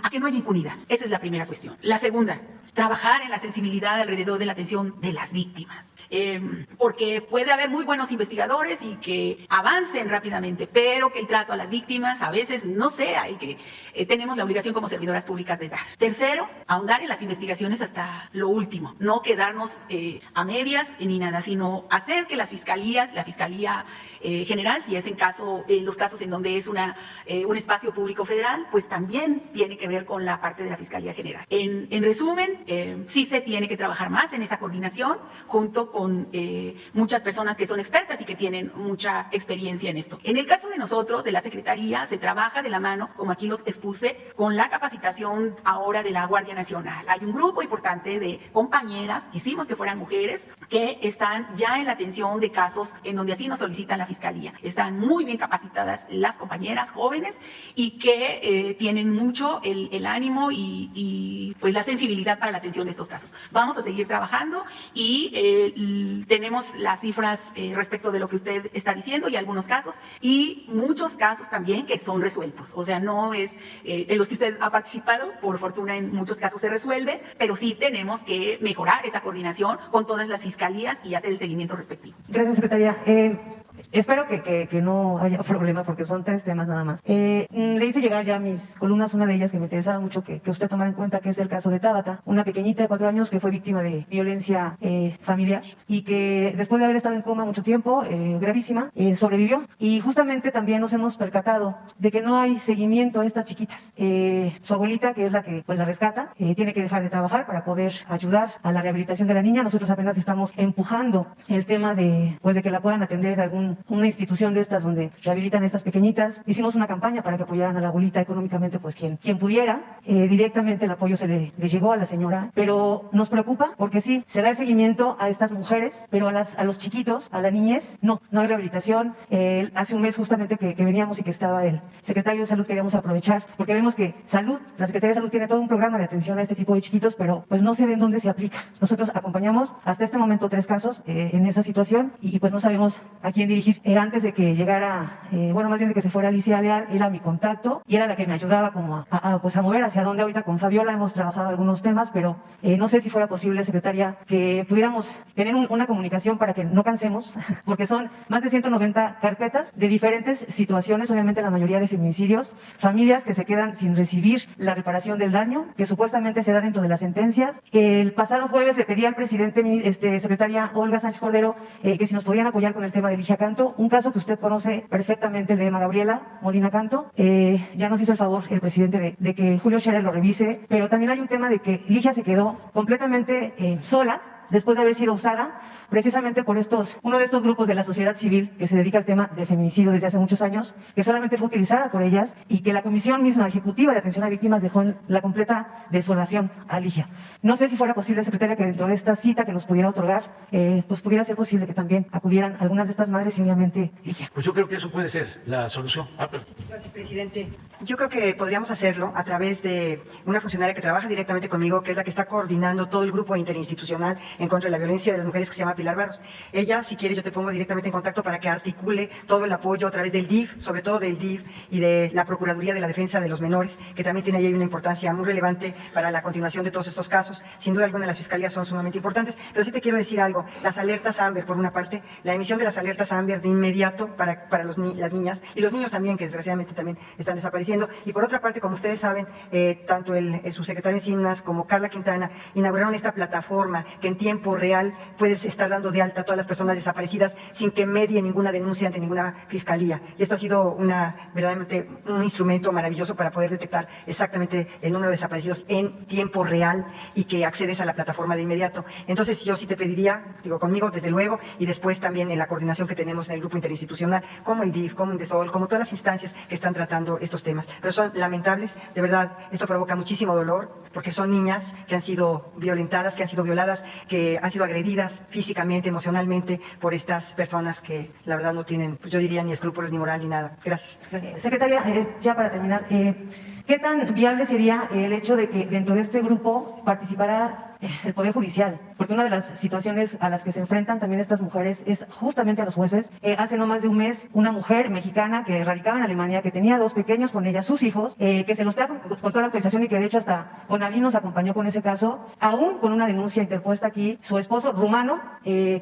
que no haya impunidad. Esa es la primera cuestión. La segunda, trabajar en la sensibilidad alrededor de la atención de las víctimas. Porque puede haber muy buenos investigadores y que avancen rápidamente, pero que el trato a las víctimas a veces no sea el que tenemos la obligación como servidoras públicas de dar. Tercero, ahondar en las investigaciones hasta lo último, no quedarnos a medias ni nada, sino hacer que la Fiscalía General, si es los casos en donde es un espacio público federal, pues también tiene que ver con la parte de la Fiscalía General. En resumen, sí se tiene que trabajar más en esa coordinación junto con muchas personas que son expertas y que tienen mucha experiencia en esto. En el caso de nosotros, de la Secretaría, se trabaja de la mano, como aquí lo expuse, con la capacitación ahora de la Guardia Nacional. Hay un grupo importante de compañeras, quisimos que fueran mujeres, que están ya en la atención de casos en donde así nos solicitan la Fiscalía. Están muy bien capacitadas las compañeras jóvenes y que tienen mucho el ánimo y pues la sensibilidad para la atención de estos casos. Vamos a seguir trabajando y tenemos las cifras respecto de lo que usted está diciendo y algunos casos y muchos casos también que son resueltos. O sea, no es en los que usted ha participado, por fortuna en muchos casos se resuelve, pero sí tenemos que mejorar esa coordinación con todas las fiscalías y hacer el seguimiento respectivo. Gracias, secretaria. Espero que no haya problema porque son 3 temas nada más. Le hice llegar ya mis columnas, una de ellas que me interesaba mucho que usted tomara en cuenta, que es el caso de Tabata, una pequeñita de 4 años que fue víctima de violencia familiar y que después de haber estado en coma mucho tiempo, gravísima, sobrevivió. Y justamente también nos hemos percatado de que no hay seguimiento a estas chiquitas. Su abuelita, que es la que pues la rescata, tiene que dejar de trabajar para poder ayudar a la rehabilitación de la niña. Nosotros apenas estamos empujando el tema de que la puedan atender una institución de estas donde rehabilitan a estas pequeñitas. Hicimos una campaña para que apoyaran a la abuelita económicamente, pues quien pudiera. Directamente el apoyo se le llegó a la señora, pero nos preocupa porque sí, se da el seguimiento a estas mujeres, pero a los chiquitos, a la niñez, no hay rehabilitación. Hace un mes justamente que veníamos y que estaba el secretario de Salud, queríamos aprovechar, porque vemos que la Secretaría de Salud tiene todo un programa de atención a este tipo de chiquitos, pero pues no se ve en dónde se aplica. Nosotros acompañamos hasta este momento 3 casos en esa situación y pues no sabemos a quién dirigir. Antes de que llegara, más bien de que se fuera Alicia Leal, era mi contacto y era la que me ayudaba como a mover hacia dónde. Ahorita con Fabiola hemos trabajado algunos temas, pero no sé si fuera posible, secretaria, que pudiéramos tener una comunicación para que no cansemos, porque son más de 190 carpetas de diferentes situaciones, obviamente la mayoría de feminicidios, familias que se quedan sin recibir la reparación del daño, que supuestamente se da dentro de las sentencias. El pasado jueves le pedí al presidente, secretaria Olga Sánchez Cordero, que si nos podían apoyar con el tema de Ligia Canto, un caso que usted conoce perfectamente, el de Emma Gabriela Molina Canto. Ya nos hizo el favor el presidente de que Julio Scherer lo revise, pero también hay un tema de que Ligia se quedó completamente sola después de haber sido usada precisamente por uno de estos grupos de la sociedad civil que se dedica al tema de feminicidio desde hace muchos años, que solamente fue utilizada por ellas y que la Comisión misma Ejecutiva de Atención a Víctimas dejó en la completa desolación a Ligia. No sé si fuera posible, secretaria, que dentro de esta cita que nos pudiera otorgar, pues pudiera ser posible que también acudieran algunas de estas madres y obviamente Ligia. Pues yo creo que eso puede ser la solución. Gracias, presidente. Yo creo que podríamos hacerlo a través de una funcionaria que trabaja directamente conmigo, que es la que está coordinando todo el grupo interinstitucional en contra de la violencia de las mujeres, que se llama Pilar Barros. Ella, si quieres, yo te pongo directamente en contacto para que articule todo el apoyo a través del DIF, sobre todo del DIF y de la Procuraduría de la Defensa de los Menores, que también tiene ahí una importancia muy relevante para la continuación de todos estos casos. Sin duda alguna, las fiscalías son sumamente importantes, pero sí te quiero decir algo. Las alertas Amber, por una parte, la emisión de las alertas Amber de inmediato para las niñas y los niños también, que desgraciadamente también están desapareciendo. Y por otra parte, como ustedes saben, tanto el subsecretario Encinas como Carla Quintana inauguraron esta plataforma que en tiempo real puedes estar dando de alta a todas las personas desaparecidas sin que medie ninguna denuncia ante ninguna fiscalía. Y esto ha sido verdaderamente un instrumento maravilloso para poder detectar exactamente el número de desaparecidos en tiempo real y que accedes a la plataforma de inmediato. Entonces yo sí te pediría, conmigo desde luego, y después también en la coordinación que tenemos en el grupo interinstitucional, como el DIF, como Indesol, como todas las instancias que están tratando estos temas. Pero son lamentables, de verdad, esto provoca muchísimo dolor, porque son niñas que han sido violentadas, que han sido violadas, que han sido agredidas físicamente, emocionalmente, por estas personas que la verdad no tienen, pues yo diría, ni escrúpulos, ni moral, ni nada. Gracias. Secretaria, ya para terminar, ¿qué tan viable sería el hecho de que dentro de este grupo participara el Poder Judicial? Porque una de las situaciones a las que se enfrentan también estas mujeres es justamente a los jueces. Hace no más de un mes, una mujer mexicana que radicaba en Alemania, que tenía 2 pequeños con ella, sus hijos, que se los trajo con toda la autorización y que de hecho hasta Conavi nos acompañó con ese caso, aún con una denuncia interpuesta aquí, su esposo rumano,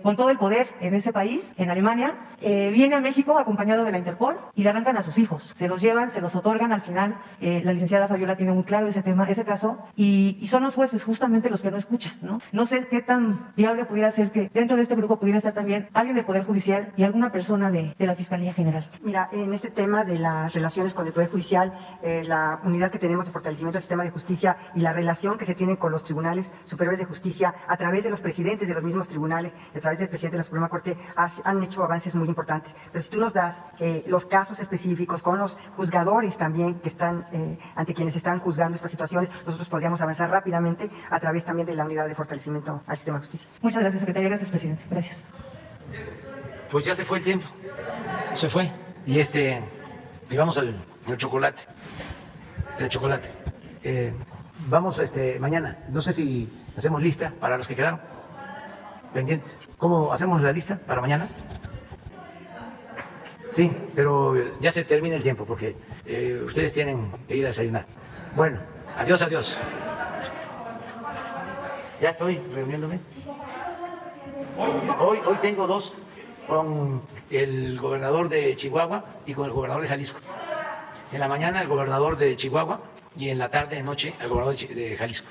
con todo el poder en ese país, en Alemania, viene a México acompañado de la Interpol y le arrancan a sus hijos. Se los llevan, se los otorgan. Al final, la licenciada Fabiola tiene muy claro ese tema, ese caso, y son los jueces justamente los que no escuchan, ¿no? No sé qué tan viable pudiera ser que dentro de este grupo pudiera estar también alguien del Poder Judicial y alguna persona de la Fiscalía General. Mira, en este tema de las relaciones con el Poder Judicial, la unidad que tenemos de fortalecimiento del sistema de justicia y la relación que se tiene con los tribunales superiores de justicia a través de los presidentes de los mismos tribunales, a través del presidente de la Suprema Corte, han hecho avances muy importantes. Pero si tú nos das los casos específicos con los juzgadores también que están ante quienes están juzgando estas situaciones, nosotros podríamos avanzar rápidamente a través también de la unidad de fortalecimiento al sistema de justicia. Muchas gracias, secretaria. Gracias, presidente. Gracias. Pues ya se fue el tiempo. Se fue. Y vamos al chocolate. El chocolate. Vamos mañana. No sé si hacemos lista para los que quedaron pendientes. ¿Cómo hacemos la lista para mañana? Sí, pero ya se termina el tiempo porque ustedes tienen que ir a desayunar. Bueno, adiós, adiós. Ya estoy reuniéndome. Hoy tengo 2 con el gobernador de Chihuahua y con el gobernador de Jalisco. En la mañana el gobernador de Chihuahua y en la tarde, noche, el gobernador de Jalisco.